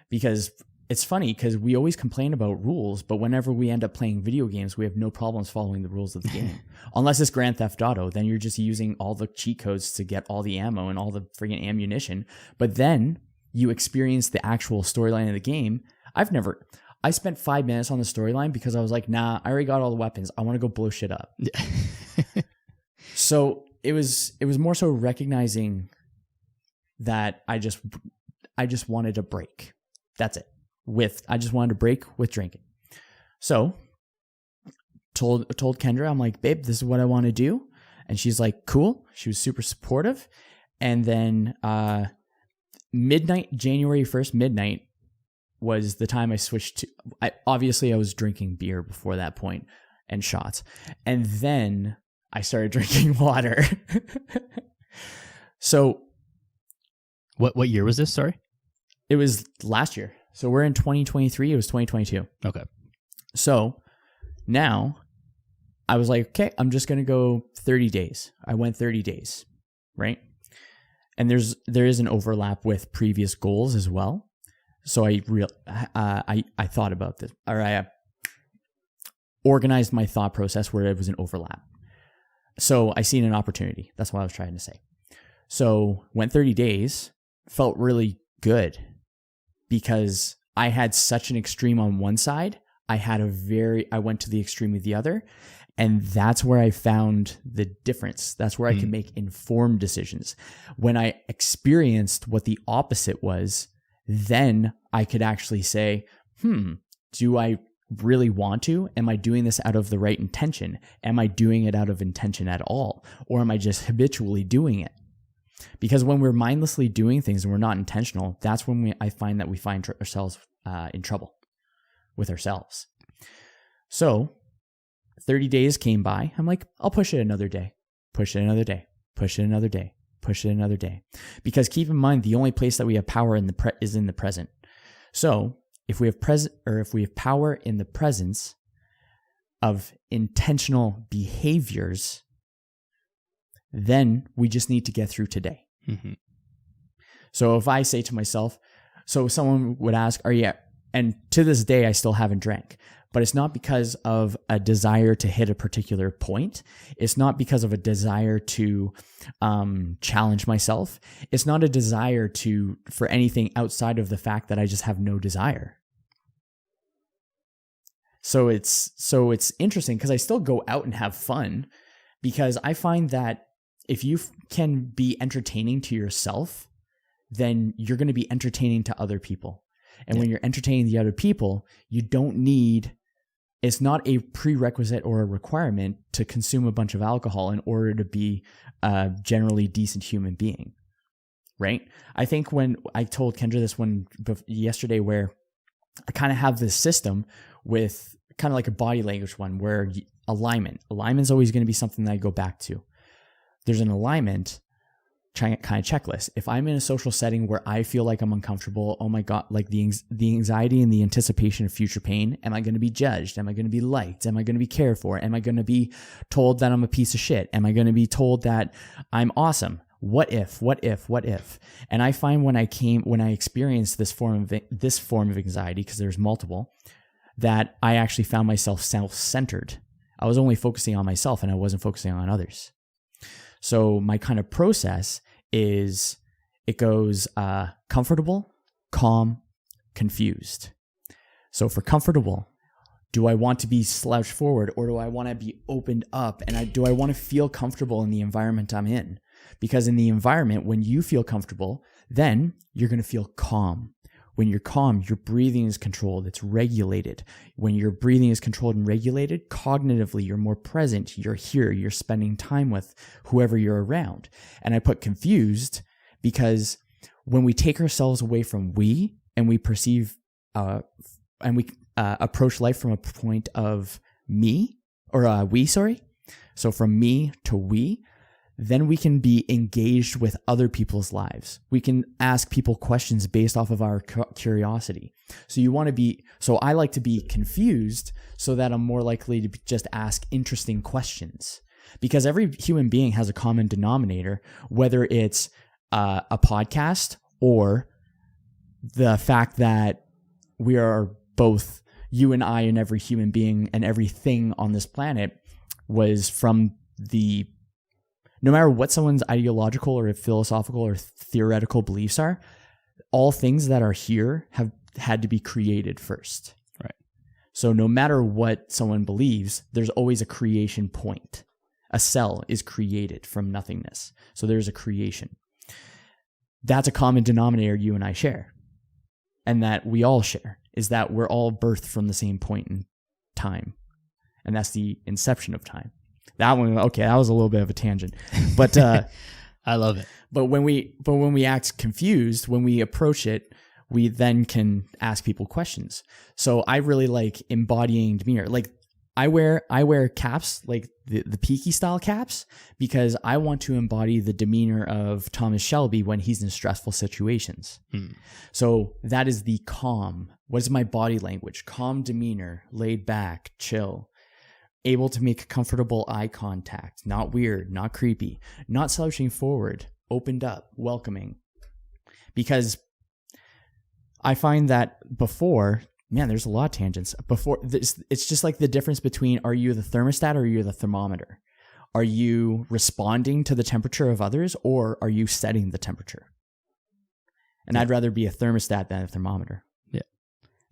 Because it's funny, because we always complain about rules, but whenever we end up playing video games, we have no problems following the rules of the game. Unless it's Grand Theft Auto, then you're just using all the cheat codes to get all the ammo and all the friggin' ammunition. But then you experience the actual storyline of the game. I spent 5 minutes on the storyline because I was like, nah, I already got all the weapons. I want to go blow shit up. So it was more so recognizing that I just wanted a break. That's it. I just wanted to break with drinking. So told Kendra, I'm like, babe, this is what I want to do. And she's like, cool. She was super supportive. And then midnight, January 1st, midnight was the time I switched to, I was drinking beer before that point and shots. And then I started drinking water. So
what year was this? Sorry.
It was last year. So we're in 2023. It was 2022.
Okay.
So now I was like, okay, I'm just going to go 30 days. I went 30 days, right? And there is an overlap with previous goals as well. So I thought about this, or I organized my thought process where it was an overlap. So I seen an opportunity. That's what I was trying to say. So went 30 days, felt really good because I had such an extreme on one side. I went to the extreme of the other. And that's where I found the difference. That's where I can make informed decisions. When I experienced what the opposite was, then I could actually say, do I really want to? Am I doing this out of the right intention? Am I doing it out of intention at all? Or am I just habitually doing it? Because when we're mindlessly doing things and we're not intentional, that's when I find that we find ourselves in trouble with ourselves. So 30 days came by. I'm like, I'll push it another day, push it another day, push it another day, push it another day. Because keep in mind, the only place that we have power is in the present. So if we have power in the presence of intentional behaviors, then we just need to get through today. Mm-hmm. So if I say to myself, so someone would ask, and to this day, I still haven't drank. But it's not because of a desire to hit a particular point. It's not because of a desire to challenge myself. It's not a desire for anything outside of the fact that I just have no desire. So it's interesting because I still go out and have fun, because I find that if you can be entertaining to yourself, then you're going to be entertaining to other people. And when you're entertaining the other people, it's not a prerequisite or a requirement to consume a bunch of alcohol in order to be a generally decent human being, right? I think when I told Kendra this yesterday, where I kind of have this system with kind of like a body language one, where alignment is always going to be something that I go back to. There's an alignment kind of checklist. If I'm in a social setting where I feel like I'm uncomfortable, oh my God, like the anxiety and the anticipation of future pain, am I going to be judged? Am I going to be liked? Am I going to be cared for? Am I going to be told that I'm a piece of shit? Am I going to be told that I'm awesome? What if? And I find when I experienced this form of anxiety, because there's multiple, that I actually found myself self-centered. I was only focusing on myself and I wasn't focusing on others. So my kind of process is, it goes comfortable, calm, confused. So for comfortable, do I want to be slouched forward, or do I want to be opened up? And do I want to feel comfortable in the environment I'm in? Because in the environment, when you feel comfortable, then you're going to feel calm. When you're calm, your breathing is controlled. It's regulated. When your breathing is controlled and regulated, cognitively, you're more present. You're here. You're spending time with whoever you're around. And I put confused because when we take ourselves away from we, and we perceive, and we approach life from a point of me, or we, sorry. So from me to we, then we can be engaged with other people's lives. We can ask people questions based off of our curiosity. So I like to be confused so that I'm more likely to just ask interesting questions, because every human being has a common denominator, whether it's a podcast or the fact that we are both, you and I, and every human being and everything on this planet was from no matter what someone's ideological or philosophical or theoretical beliefs are, all things that are here have had to be created first.
Right.
So no matter what someone believes, there's always a creation point. A cell is created from nothingness. So there's a creation. That's a common denominator you and I share, and that we all share, is that we're all birthed from the same point in time. And that's the inception of time. That one, okay, that was a little bit of a tangent, but
I love it.
But when we act confused, when we approach it, we then can ask people questions. So I really like embodying demeanor. Like I wear caps, like the Peaky style caps, because I want to embody the demeanor of Thomas Shelby when he's in stressful situations. So that is the calm. What is my body language? Calm demeanor, laid back, chill. Able to make comfortable eye contact, not weird, not creepy, not slouching forward, opened up, welcoming. Because I find that before, man, there's a lot of tangents. Before this, it's just like the difference between, are you the thermostat or are you the thermometer? Are you responding to the temperature of others, or are you setting the temperature? And I'd rather be a thermostat than a thermometer.
Yeah.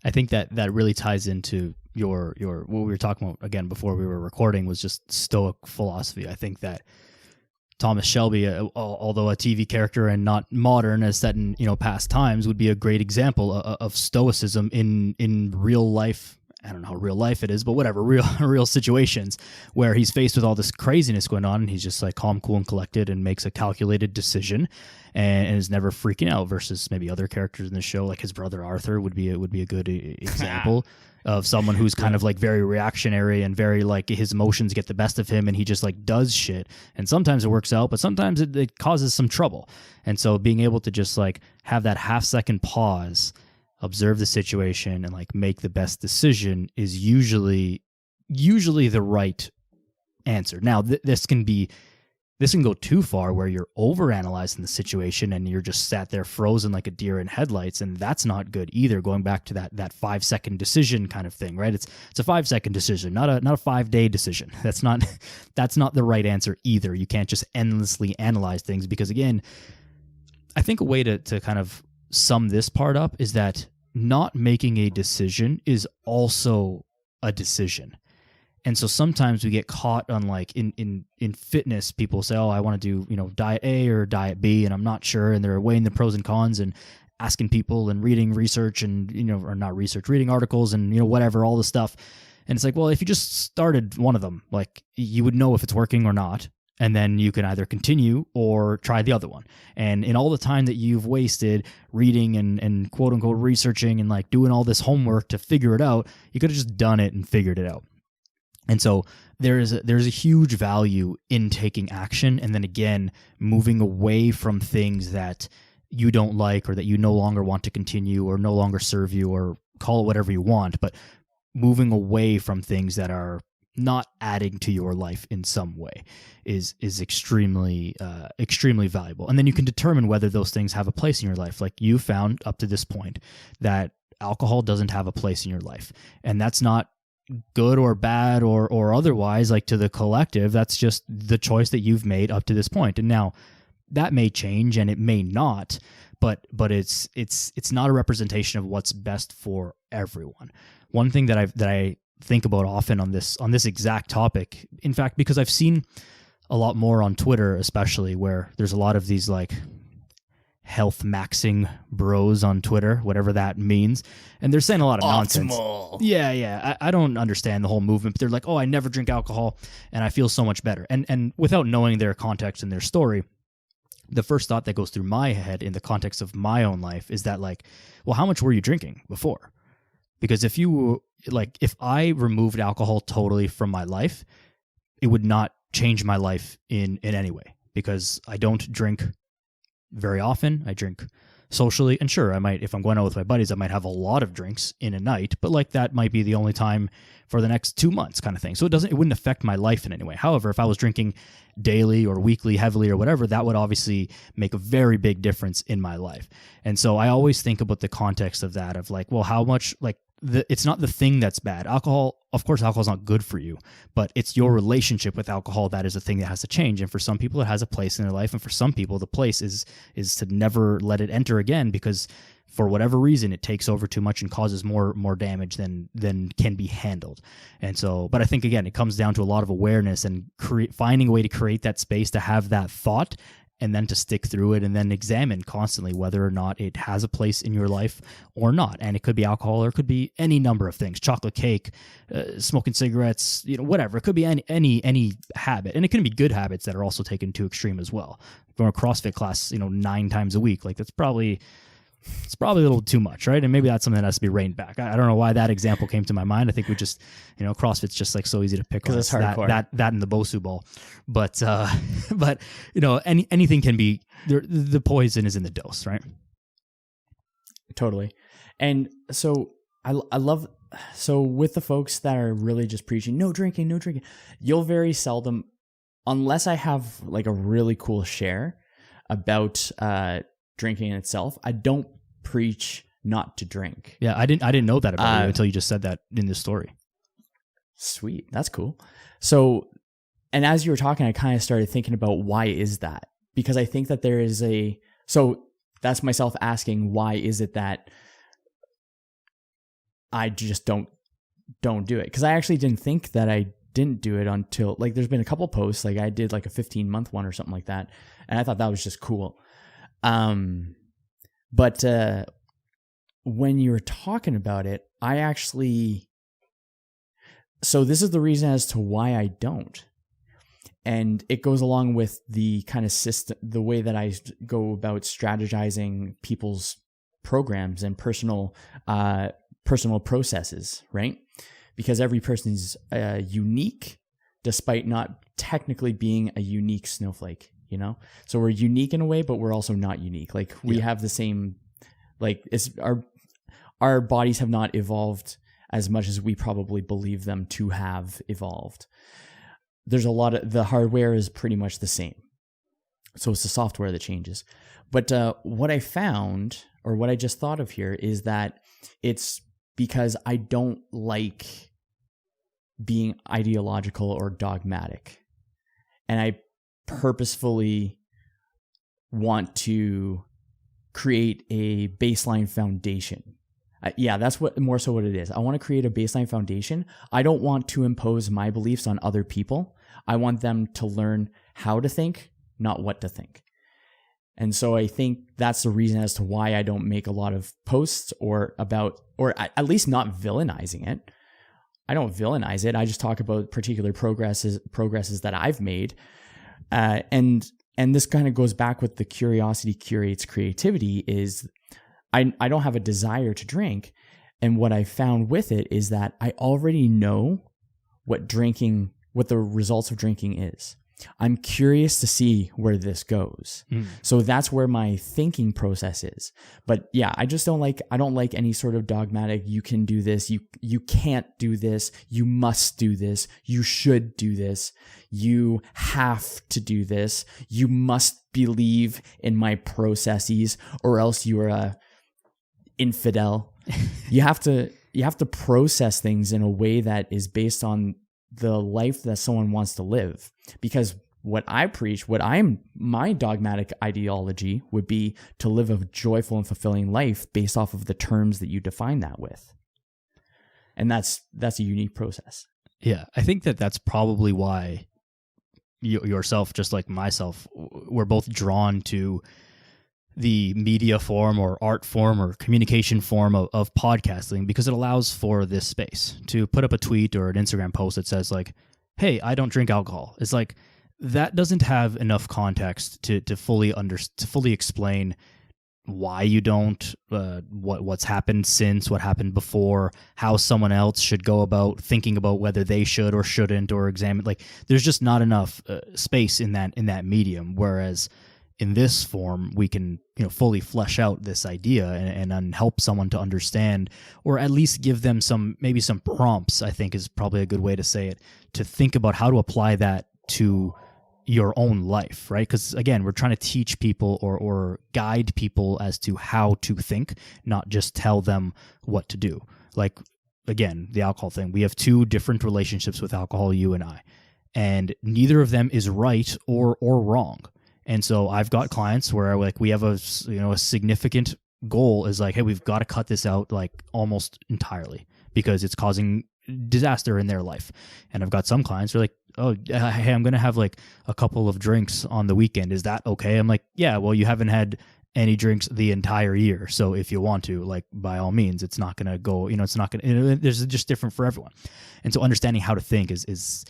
I think that really ties into your what we were talking about again before we were recording was just Stoic philosophy. I think that Thomas Shelby, although a TV character and not modern, as set in past times, would be a great example of Stoicism in real life. I don't know how real life it is, but whatever, real situations where he's faced with all this craziness going on, and he's just like calm, cool, and collected, and makes a calculated decision, and is never freaking out. Versus maybe other characters in the show, like his brother Arthur, would be a good example of someone who's kind of like very reactionary and very like his emotions get the best of him, and he just like does shit. And sometimes it works out, but sometimes it causes some trouble. And so being able to just like have that half-second pause, observe the situation, and like make the best decision is usually the right answer. Now, this can go too far where you're overanalyzing the situation and you're just sat there frozen like a deer in headlights, and that's not good either. Going back to that 5-second decision kind of thing, right? It's a 5-second decision, not a 5-day decision. That's not the right answer either. You can't just endlessly analyze things, because again, I think a way to kind of sum this part up is that not making a decision is also a decision. And so sometimes we get caught on like in fitness, people say, oh, I want to do, diet A or diet B, and I'm not sure. And they're weighing the pros and cons and asking people and reading research and, or not research, reading articles and, whatever, all the stuff. And it's like, well, if you just started one of them, like you would know if it's working or not. And then you can either continue or try the other one. And in all the time that you've wasted reading and quote unquote researching and like doing all this homework to figure it out, you could have just done it and figured it out. And so there's a huge value in taking action, and then again moving away from things that you don't like or that you no longer want to continue or no longer serve you, or call it whatever you want, but moving away from things that are not adding to your life in some way is extremely valuable. And then you can determine whether those things have a place in your life. Like you found up to this point that alcohol doesn't have a place in your life, and that's not good or bad or otherwise, like to the collective. That's just the choice that you've made up to this point. And now that may change and it may not, but it's not a representation of what's best for everyone. One thing that I think about often on this exact topic, in fact, because I've seen a lot more on Twitter, especially, where there's a lot of these like health maxing bros on Twitter, whatever that means, and they're saying a lot of nonsense. Yeah. I don't understand the whole movement, but they're like, oh, I never drink alcohol and I feel so much better. And without knowing their context and their story, the first thought that goes through my head in the context of my own life is that like, well, how much were you drinking before? Because if I removed alcohol totally from my life, it would not change my life in any way, because I don't drink very often. I drink socially, and sure, I might, if I'm going out with my buddies, I might have a lot of drinks in a night, but like that might be the only time for the next 2 months kind of thing. So it wouldn't affect my life in any way. However, if I was drinking daily or weekly heavily or whatever, that would obviously make a very big difference in my life. And so I always think about the context of that, of like, well, how much, like, it's not the thing that's bad. Alcohol, of course, alcohol is not good for you, but it's your relationship with alcohol that is the thing that has to change. And for some people, it has a place in their life, and for some people, the place is to never let it enter again, because for whatever reason, it takes over too much and causes more damage than can be handled. And so, but I think again, it comes down to a lot of awareness and finding a way to create that space to have that thought, and then to stick through it, and then examine constantly whether or not it has a place in your life or not. And it could be alcohol, or it could be any number of things: chocolate cake, smoking cigarettes, whatever. It could be any habit, and it can be good habits that are also taken to extreme as well. Going to a CrossFit class, 9 times a week, like it's probably a little too much, right? And maybe that's something that has to be reined back. I don't know why that example came to my mind. I think we just, CrossFit's just like so easy to pick on.
It's hardcore.
That and the Bosu ball, but anything can be. The poison is in the dose, right?
Totally. And so I love. So with the folks that are really just preaching no drinking, you'll very seldom, unless I have like a really cool share about drinking in itself, I don't preach not to drink.
Yeah, I didn't know that about you until you just said that in this story.
Sweet, that's cool. So, And as you were talking, I kind of started thinking about why is that? Because I think that there is so that's myself asking, why is it that I just don't do it? Because I actually didn't think that I didn't do it until, like, there's been a couple posts, like I did like a 15-month one or something like that, and I thought that was just cool. But when you were talking about it, so this is the reason as to why I don't. And it goes along with the kind of system, the way that I go about strategizing people's programs and personal processes, right? Because every person's unique, despite not technically being a unique snowflake, you know? So we're unique in a way, but we're also not unique. Like we have the same, like it's our bodies have not evolved as much as we probably believe them to have evolved. There's a lot of, the hardware is pretty much the same. So it's the software that changes. But what I found, or what I just thought of here, is that it's because I don't like being ideological or dogmatic. And I purposefully want to create a baseline foundation. That's more so what it is. I want to create a baseline foundation. I don't want to impose my beliefs on other people. I want them to learn how to think, not what to think. And so I think that's the reason as to why I don't make a lot of posts or at least not villainizing it. I don't villainize it. I just talk about particular progresses that I've made. And this kind of goes back with the curiosity curates creativity is I don't have a desire to drink. And what I found with it is that I already know what the results of drinking is. I'm curious to see where this goes. So that's where my thinking process is. But yeah, I don't like any sort of dogmatic, you can do this, you can't do this, you must do this, you should do this, you have to do this, you must believe in my processes, or else you are a infidel. You have to process things in a way that is based on the life that someone wants to live. Because what I preach, my dogmatic ideology would be to live a joyful and fulfilling life based off of the terms that you define that with. And that's a unique process.
Yeah, I think that's probably why yourself, just like myself, we're both drawn to the media form or art form or communication form of podcasting, because it allows for this space to put up a tweet or an Instagram post that says like, hey, I don't drink alcohol. It's like, that doesn't have enough context to fully explain why you don't, what's happened since, what happened before, how someone else should go about thinking about whether they should or shouldn't, or examine. Like, there's just not enough space in that medium. Whereas in this form, we can fully flesh out this idea and help someone to understand, or at least give them maybe some prompts, I think is probably a good way to say it, to think about how to apply that to your own life, right? Because again, we're trying to teach people or guide people as to how to think, not just tell them what to do. Like, again, the alcohol thing, we have two different relationships with alcohol, you and I, and neither of them is right or wrong. And so I've got clients where like we have a significant goal is like, hey, we've got to cut this out like almost entirely because it's causing disaster in their life. And I've got some clients who are like, oh, hey, I'm going to have like a couple of drinks on the weekend. Is that okay? I'm like, yeah, well, you haven't had any drinks the entire year. So if you want to, like, by all means, it's not going to go, it's not going to, there's just different for everyone. And so understanding how to think is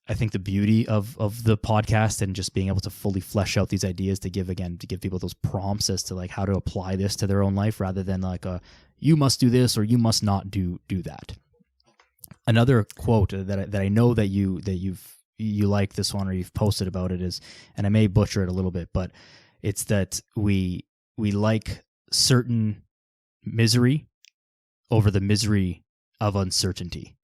I think the beauty of the podcast, and just being able to fully flesh out these ideas to give people those prompts as to like how to apply this to their own life, rather than like you must do this or you must not do that. Another quote that I know that you like this one, or you've posted about it, is, and I may butcher it a little bit, but it's that we like certain misery over the misery of uncertainty.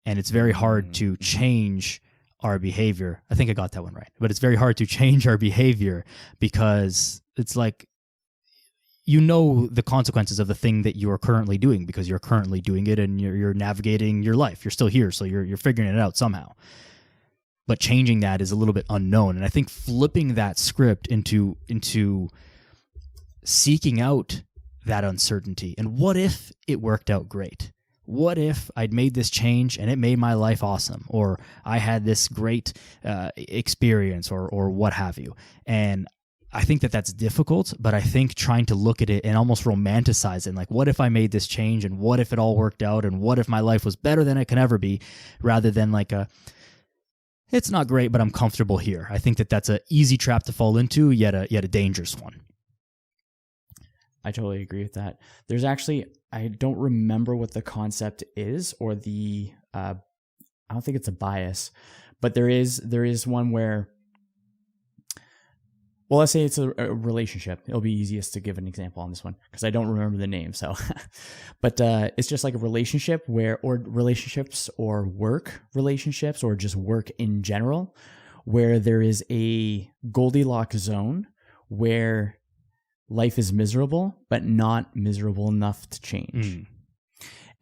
And it's very hard to change our behavior. I think I got that one right. But it's very hard to change our behavior because it's like, the consequences of the thing that you are currently doing, because you're currently doing it and you're navigating your life. You're still here, so you're figuring it out somehow. but changing that is a little bit unknown. And I think flipping that script into seeking out that uncertainty. And what if it worked out great? What if I'd made this change and it made my life awesome, or I had this great experience, or what have you? And I think that that's difficult, but I think trying to look at it and almost romanticize it, like, what if I made this change, and what if it all worked out, and what if my life was better than it can ever be, rather than like it's not great, but I'm comfortable here. I think that that's an easy trap to fall into, yet a dangerous one.
I totally agree with that. There's actually, I don't remember what the concept is, or the, I don't think it's a bias, but there is one where, well, let's say it's a relationship. It'll be easiest to give an example on this one because I don't remember the name. So, but it's just like a relationship or relationships, or work relationships, or just work in general, where there is a Goldilocks zone where life is miserable, but not miserable enough to change.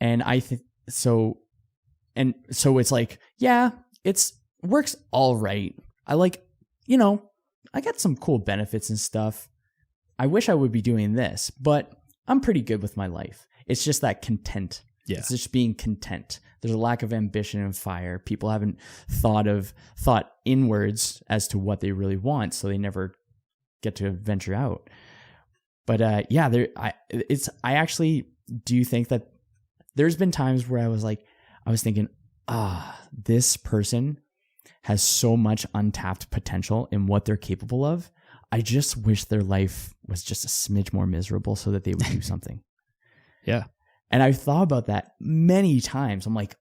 And I think so. And so it's like, yeah, works all right. I like, I got some cool benefits and stuff. I wish I would be doing this, but I'm pretty good with my life. It's just that content.
Yeah.
It's just being content. There's a lack of ambition and fire. People haven't thought inwards as to what they really want, so they never get to venture out. But I actually do think that there's been times where I was thinking, this person has so much untapped potential in what they're capable of. I just wish their life was just a smidge more miserable so that they would do something.
Yeah.
And I've thought about that many times. I'm like,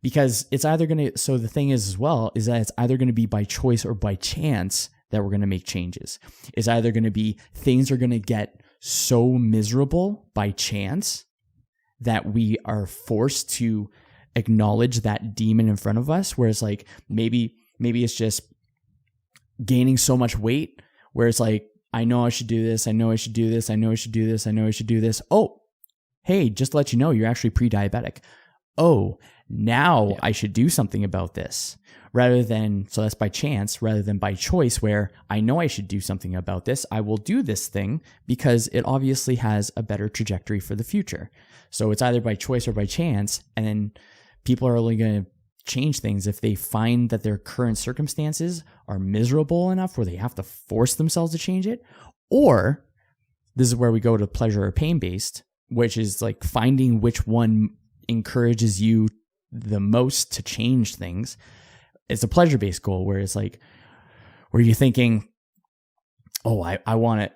because it's either going to, so the thing is as well, is that it's either going to be by choice or by chance that we're going to make changes. It's either going to be things are going to get so miserable by chance that we are forced to acknowledge that demon in front of us, where it's like, maybe it's just gaining so much weight where it's like, I know I should do this. I know I should do this. I know I should do this. I know I should do this. Oh, hey, just to let you know, you're actually pre-diabetic. Oh, now I should do something about this. So that's by chance rather than by choice, where I know I should do something about this. I will do this thing because it obviously has a better trajectory for the future. So it's either by choice or by chance. And then people are only going to change things if they find that their current circumstances are miserable enough where they have to force themselves to change it. Or this is where we go to pleasure or pain based, which is like finding which one encourages you the most to change things. It's a pleasure-based goal where it's like, where you're thinking, I want it.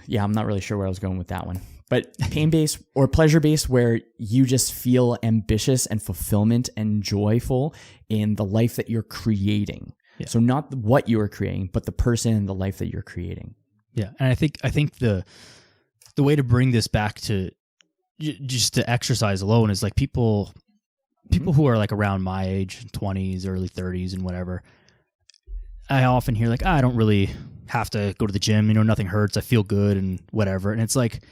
Yeah, I'm not really sure where I was going with that one. But pain-based or pleasure-based, where you just feel ambitious and fulfillment and joyful in the life that you're creating. Yeah. So not what you are creating, but the person and the life that you're creating.
Yeah, and I think the way to bring this back to just to exercise alone is like people who are like around my age, 20s, early 30s and whatever, I often hear like, I don't really have to go to the gym, nothing hurts, I feel good and whatever. And it's like,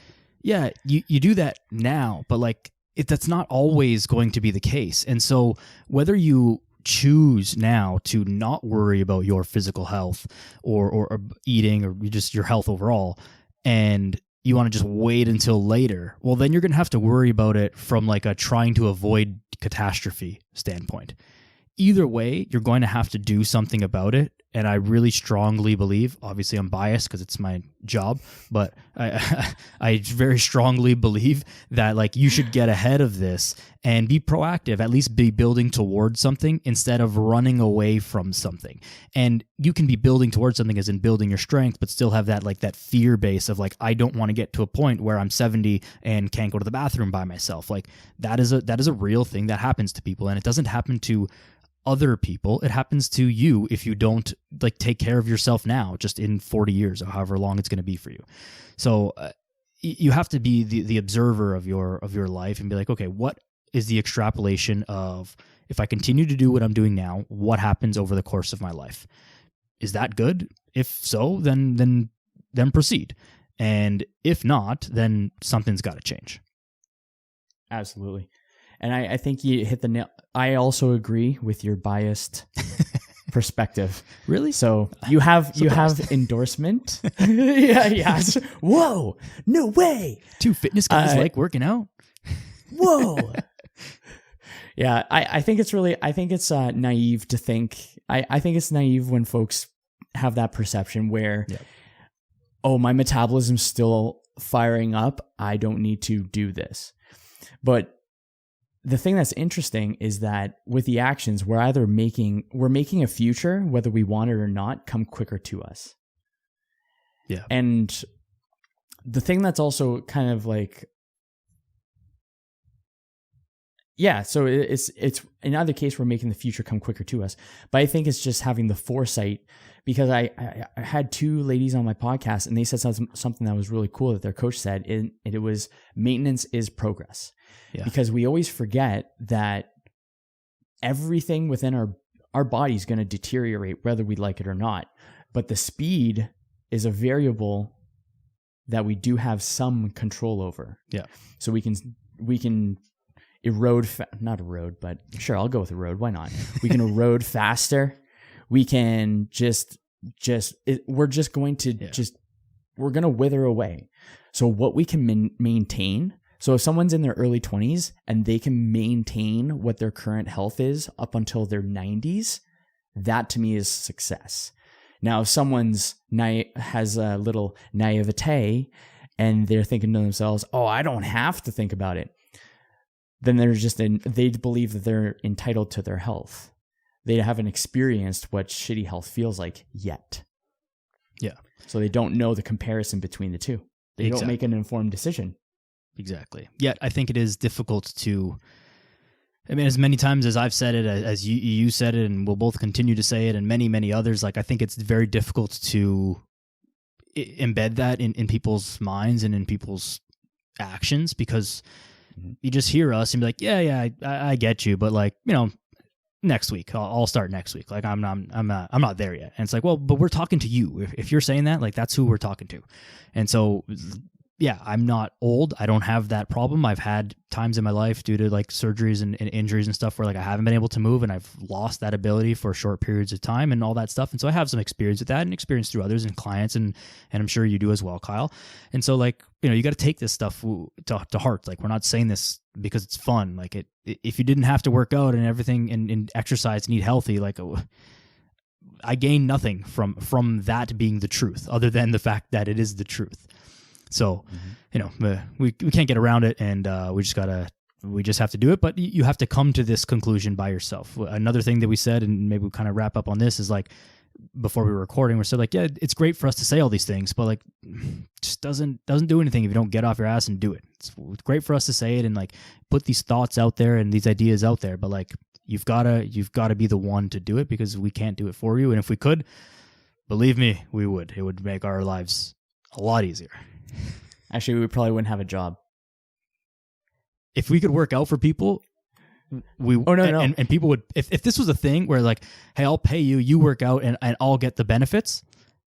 yeah, you do that now, but like that's not always going to be the case. And so whether you choose now to not worry about your physical health or eating or just your health overall, and you want to just wait until later, well, then you're going to have to worry about it from like a trying to avoid catastrophe standpoint. Either way, you're going to have to do something about it. And I really strongly believe, obviously I'm biased because it's my job, but I very strongly believe that like you should get ahead of this and be proactive, at least be building towards something instead of running away from something. And you can be building towards something as in building your strength, but still have that like that fear base of like, I don't want to get to a point where I'm 70 and can't go to the bathroom by myself. Like that is a real thing that happens to people, and it doesn't happen to other people. It happens to you if you don't like take care of yourself now, just in 40 years or however long it's going to be for you. So you have to be the observer of your life and be like, okay, what is the extrapolation of, if I continue to do what I'm doing now, what happens over the course of my life? Is that good? If so, then proceed. And if not, then something's got to change.
Absolutely. And I think you hit the nail. I also agree with your biased perspective.
Really?
So you have endorsement. Yeah. Whoa, no way.
2 fitness guys like working out.
Whoa. Yeah, I think it's naive to think. I think it's naive when folks have that perception where, oh, my metabolism's still firing up, I don't need to do this. But the thing that's interesting is that with the actions, we're making a future, whether we want it or not, come quicker to us.
Yeah.
And the thing that's also kind of like, yeah, so it's in either case, we're making the future come quicker to us. But I think it's just having the foresight, because I had 2 ladies on my podcast and they said something that was really cool that their coach said, and it was maintenance is progress. Yeah. Because we always forget that everything within our body is going to deteriorate whether we like it or not. But the speed is a variable that we do have some control over.
Yeah.
So we can erode, not erode, but sure, I'll go with erode. Why not? We can erode faster. We can we're going to wither away. So what we can maintain. So if someone's in their early 20s and they can maintain what their current health is up until their 90s, that to me is success. Now, if someone's has a little naivete and they're thinking to themselves, oh, I don't have to think about it, then they believe that they're entitled to their health. They haven't experienced what shitty health feels like yet.
Yeah.
So they don't know the comparison between the two. They don't make an informed decision.
Exactly. Yet I think it is difficult to, I mean, as many times as I've said it, as you said it, and we'll both continue to say it, and many, many others, like I think it's very difficult to embed that in people's minds and in people's actions, because you just hear us and be like, yeah, I get you, but like, next week, I'll start next week. Like I'm not there yet. And it's like, well, but we're talking to you. If you're saying that, like that's who we're talking to. And so, yeah, I'm not old. I don't have that problem. I've had times in my life due to like surgeries and injuries and stuff where like I haven't been able to move and I've lost that ability for short periods of time and all that stuff. And so I have some experience with that and experience through others and clients, and I'm sure you do as well, Kyle. And so like, you got to take this stuff to heart. Like we're not saying this because it's fun. Like if you didn't have to work out and everything and exercise and eat healthy, like I gain nothing from that being the truth other than the fact that it is the truth. So, we can't get around it, and we just have to do it. But you have to come to this conclusion by yourself. Another thing that we said, and maybe we kind of wrap up on this, is like before we were recording, we said like, yeah, it's great for us to say all these things, but like, just doesn't do anything if you don't get off your ass and do it. It's great for us to say it and like put these thoughts out there and these ideas out there, but like you've got to be the one to do it, because we can't do it for you. And if we could, believe me, we would. It would make our lives a lot easier.
Actually, we probably wouldn't have a job.
If we could work out for people, no. And people would, if this was a thing where like, hey, I'll pay you, you work out and I'll get the benefits.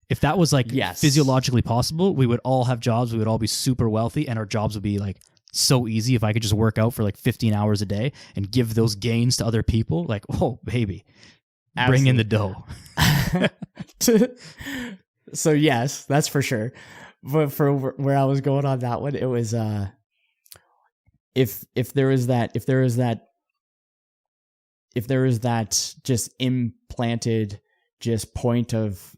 If that was like physiologically possible, we would all have jobs. We would all be super wealthy, and our jobs would be like so easy. If I could just work out for like 15 hours a day and give those gains to other people, like, oh baby, bring in the dough.
So yes, that's for sure. But for where I was going on that one, it was if there is that just implanted just point of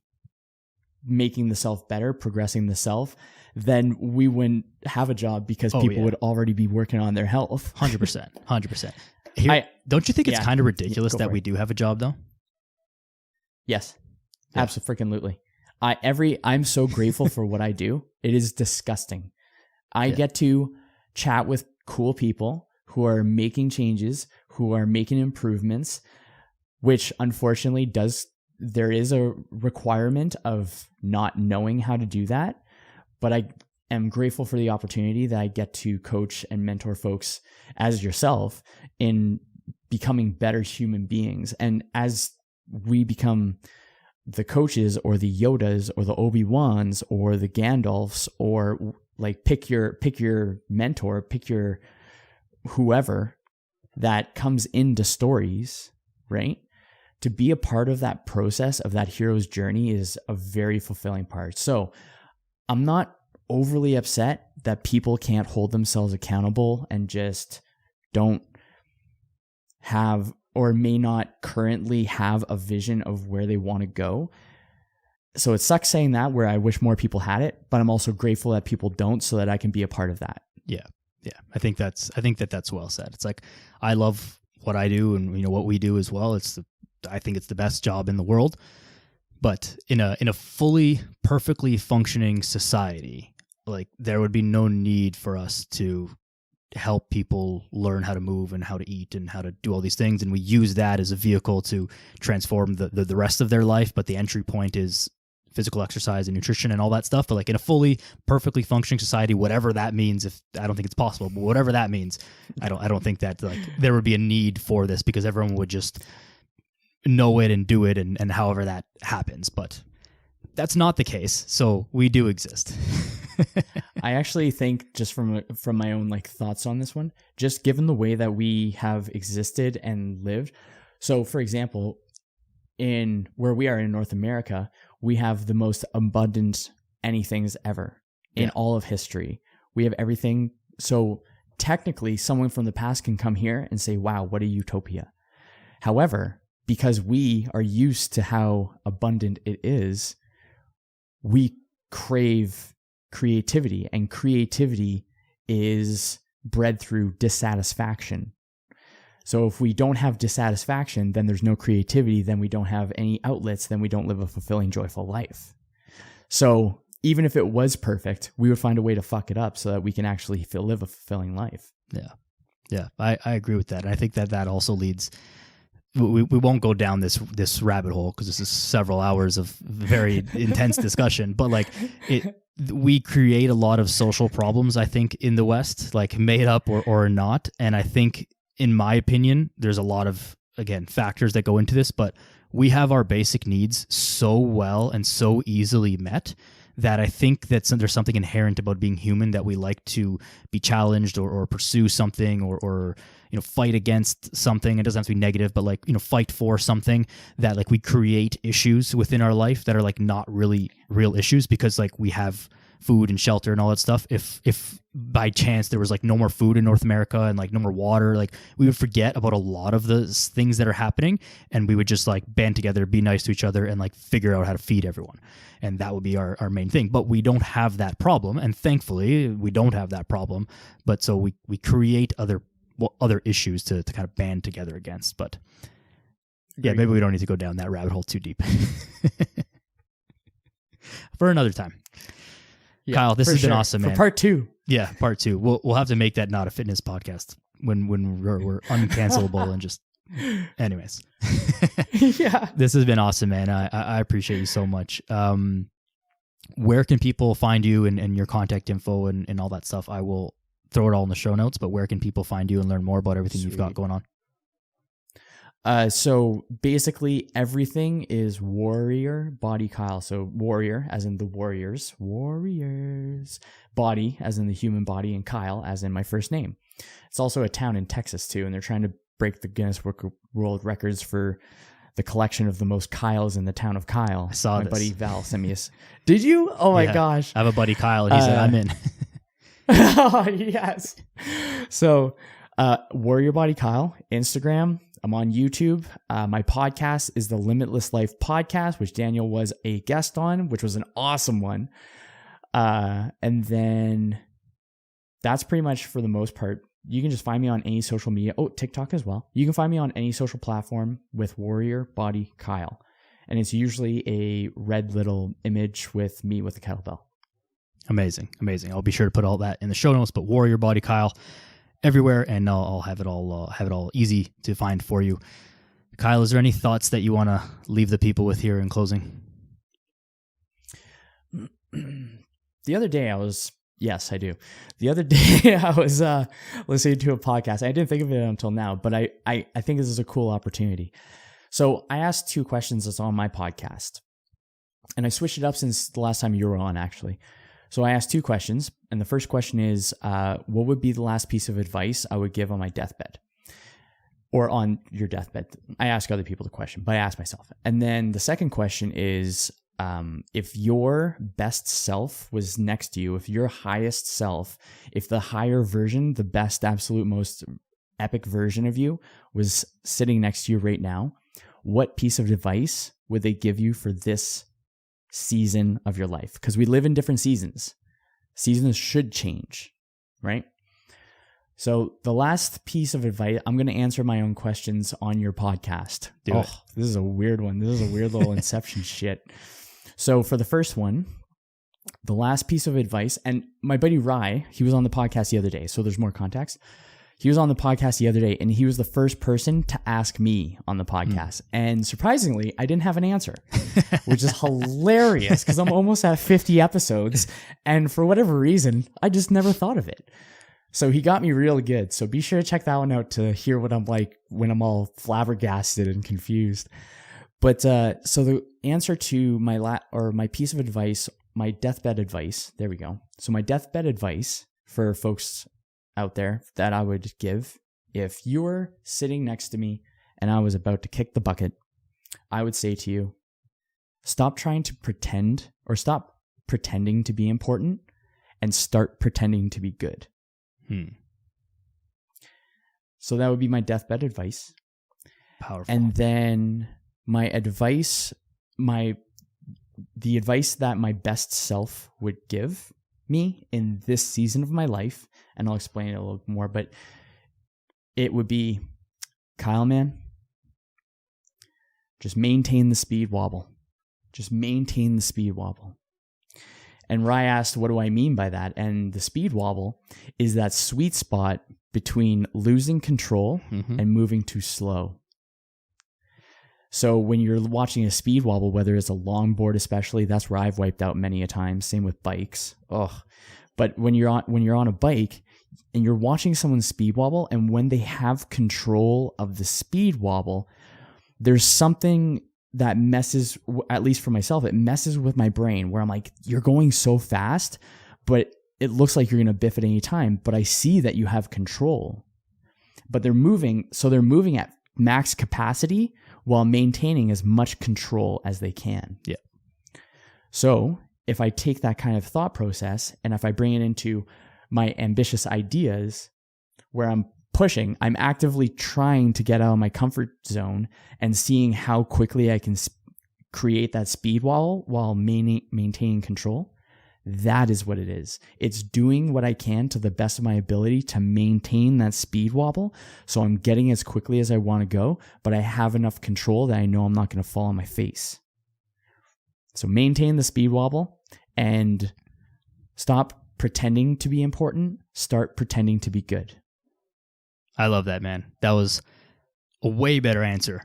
making the self better, progressing the self, then we wouldn't have a job, because people would already be working on their health.
100%. Don't you think it's kind of ridiculous that we do have a job though?
Yes, absolutely. I'm so grateful for what I do. It is disgusting. I get to chat with cool people who are making changes, who are making improvements, which unfortunately there is a requirement of not knowing how to do that. But I am grateful for the opportunity that I get to coach and mentor folks as yourself in becoming better human beings. And as we become the coaches or the Yodas or the Obi-Wans or the Gandalfs, or like pick your mentor, pick your whoever, that comes into stories, right? To be a part of that process of that hero's journey is a very fulfilling part. So I'm not overly upset that people can't hold themselves accountable and just don't have, or may not currently have, a vision of where they want to go. So it sucks saying that, where I wish more people had it, but I'm also grateful that people don't, so that I can be a part of that.
Yeah. I think that's well said. It's like, I love what I do, and what we do as well. I think it's the best job in the world. But in a fully perfectly functioning society, like, there would be no need for us to help people learn how to move and how to eat and how to do all these things, and we use that as a vehicle to transform the rest of their life. But the entry point is physical exercise and nutrition and all that stuff. But like, in a fully perfectly functioning society, whatever that means, if I don't think it's possible, but whatever that means, I don't think that, like, there would be a need for this, because everyone would just know it and do it, and however that happens. But that's not the case. So we do exist.
I actually think, just from my own like thoughts on this one, just given the way that we have existed and lived. So for example, in where we are in North America, we have the most abundant anythings ever in all of history. We have everything. So technically, someone from the past can come here and say, wow, what a utopia. However, because we are used to how abundant it is, we crave creativity, and creativity is bred through dissatisfaction. So if we don't have dissatisfaction, then there's no creativity, then we don't have any outlets, then we don't live a fulfilling, joyful life. So even if it was perfect, we would find a way to fuck it up so that we can actually live a fulfilling life.
Yeah, I agree with that. And I think that also leads... We won't go down this rabbit hole, because this is several hours of very intense discussion, but like, we create a lot of social problems, I think, in the West, like made up or not. And I think, in my opinion, there's a lot of, again, factors that go into this, but we have our basic needs so well and so easily met that I think that there's something inherent about being human, that we like to be challenged or pursue something or fight against something. It doesn't have to be negative, but like, fight for something, that like we create issues within our life that are like not really real issues, because like we have food and shelter and all that stuff. If by chance there was like no more food in North America and like no more water, like we would forget about a lot of the things that are happening, and we would just like band together, be nice to each other, and like figure out how to feed everyone. And that would be our main thing. But we don't have that problem, and thankfully we don't have that problem. But so we create other issues to kind of band together against. But yeah, maybe we don't need to go down that rabbit hole too deep. For another time. Yeah, Kyle, this has been awesome, man.
For part 2.
Yeah, part 2. We'll have to make that not a fitness podcast when we're uncancelable and just... Anyways.
Yeah.
This has been awesome, man. I appreciate you so much. Where can people find you and your contact info and all that stuff? I will throw it all in the show notes, but where can people find you and learn more about everything you've got going on?
So basically everything is Warrior Body Kyle. So warrior as in the warriors, body as in the human body, and Kyle as in my first name. It's also a town in Texas too, and they're trying to break the Guinness World Records for the collection of the most Kyles in the town of Kyle.
I saw
my
this.
buddy Val sent me Did you? Oh my gosh.
I have a buddy Kyle, and he said, I'm in.
Oh, yes. So Warrior Body Kyle, Instagram. I'm on YouTube. My podcast is the Limitless Life Podcast, which Daniel was a guest on, which was an awesome one. And then that's pretty much for the most part. You can just find me on any social media. Oh, TikTok as well. You can find me on any social platform with Warrior Body Kyle. And it's usually a red little image with me with a kettlebell. Amazing. I'll be sure to put all that in the show notes, but Warrior Body Kyle everywhere, and I'll have it all easy to find for you. Kyle, is there any thoughts that you want to leave the people with here in closing? The other day yes, I do. The other day I was listening to a podcast. I didn't think of it until now, but I think this is a cool opportunity. So I asked 2 questions that's on my podcast, and I switched it up since the last time you were on, actually. So I asked 2 questions, and the first question is, what would be the last piece of advice I would give on my deathbed? or on your deathbed? I ask other people the question, but I ask myself. And then the second question is, if your best self was next to you, if your highest self, if the higher version, the best, absolute, most epic version of you was sitting next to you right now, what piece of advice would they give you for this season of your life? Because we live in different seasons. Seasons should change, right? So the last piece of advice, I'm going to answer my own questions on your podcast.
Do it.
This is a weird one. This is a weird little inception shit. So for the first one, the last piece of advice, and my buddy Rye, he was on the podcast the other day, so there's more context. He was on the podcast the other day, and he was the first person to ask me on the podcast. And surprisingly, I didn't have an answer, which is hilarious because I'm almost at 50 episodes. And for whatever reason, I just never thought of it. So he got me real good. So be sure to check that one out to hear what I'm like when I'm all flabbergasted and confused. But so the answer to my piece of advice, my deathbed advice, there we go. So my deathbed advice for folks out there that I would give, if you were sitting next to me and I was about to kick the bucket, I would say to you, stop trying to pretend, or stop pretending to be important and start pretending to be good. So that would be my deathbed advice.
Powerful.
And then my advice, the advice that my best self would give me in this season of my life, and I'll explain it a little more, but it would be, Kyle, man, just maintain the speed wobble. Just maintain the speed wobble. And Rye asked, what do I mean by that? And the speed wobble is that sweet spot between losing control and moving too slow. So when you're watching a speed wobble, whether it's a longboard especially, that's where I've wiped out many a time. Same with bikes. But when you're on a bike and you're watching someone speed wobble, and when they have control of the speed wobble, there's something that messes, at least for myself, it messes with my brain where I'm like, you're going so fast, but it looks like you're going to biff at any time, but I see that you have control. But they're moving at max capacity while maintaining as much control as they can.
Yeah.
So if I take that kind of thought process and if I bring it into my ambitious ideas where I'm pushing, I'm actively trying to get out of my comfort zone and seeing how quickly I can create that speed wall while maintaining control. That is what it is. It's doing what I can to the best of my ability to maintain that speed wobble. So I'm getting as quickly as I want to go, but I have enough control that I know I'm not going to fall on my face. So maintain the speed wobble and stop pretending to be important. Start pretending to be good.
I love that, man. That was a way better answer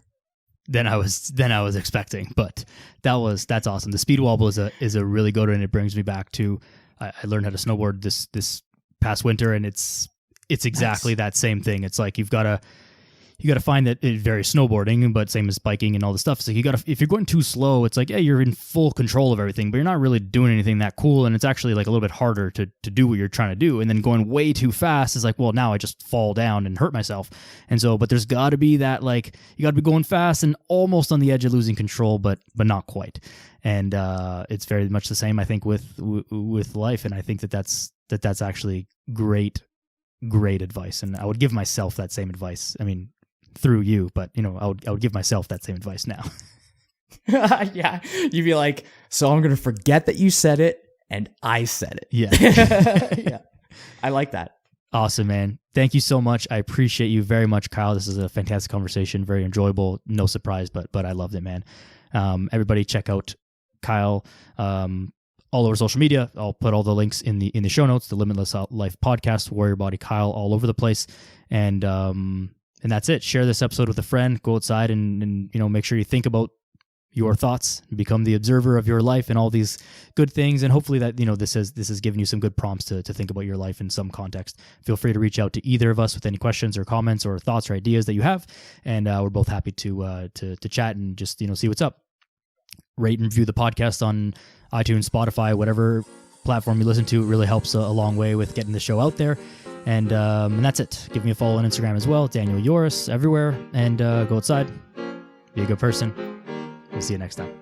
than I was expecting, but that's awesome. The speed wobble is a really good one, and it brings me back to I learned how to snowboard this past winter, and it's exactly that same thing. It's like you got to find that it varies snowboarding, but same as biking and all the stuff. So if you're going too slow, it's like, yeah, you're in full control of everything, but you're not really doing anything that cool. And it's actually like a little bit harder to do what you're trying to do. And then going way too fast is like, well, now I just fall down and hurt myself. And so, but there's gotta be that, like, you gotta be going fast and almost on the edge of losing control, but not quite. And, it's very much the same, I think, with life. And I think that's actually great advice. And I would give myself that same advice. I mean, through you, but I would give myself that same advice now.
Yeah, you'd be like, so I'm gonna forget that you said it and I said it.
Yeah.
Yeah, I like that.
Awesome, man. Thank you so much. I appreciate you very much, Kyle. This is a fantastic conversation, very enjoyable. No surprise, but I loved it, man. Everybody check out Kyle all over social media. I'll put all the links in the show notes. The Limitless Life Podcast, Warrior Body Kyle, all over the place. And that's it. Share this episode with a friend. Go outside and make sure you think about your thoughts, become the observer of your life and all these good things. And hopefully that, this has given you some good prompts to think about your life in some context. Feel free to reach out to either of us with any questions or comments or thoughts or ideas that you have. And we're both happy to chat and just, see what's up. Rate and review the podcast on iTunes, Spotify, whatever platform you listen to. It really helps a long way with getting the show out there. And that's it. Give me a follow on Instagram as well, Daniel Yoris, everywhere. And go outside. Be a good person. We'll see you next time.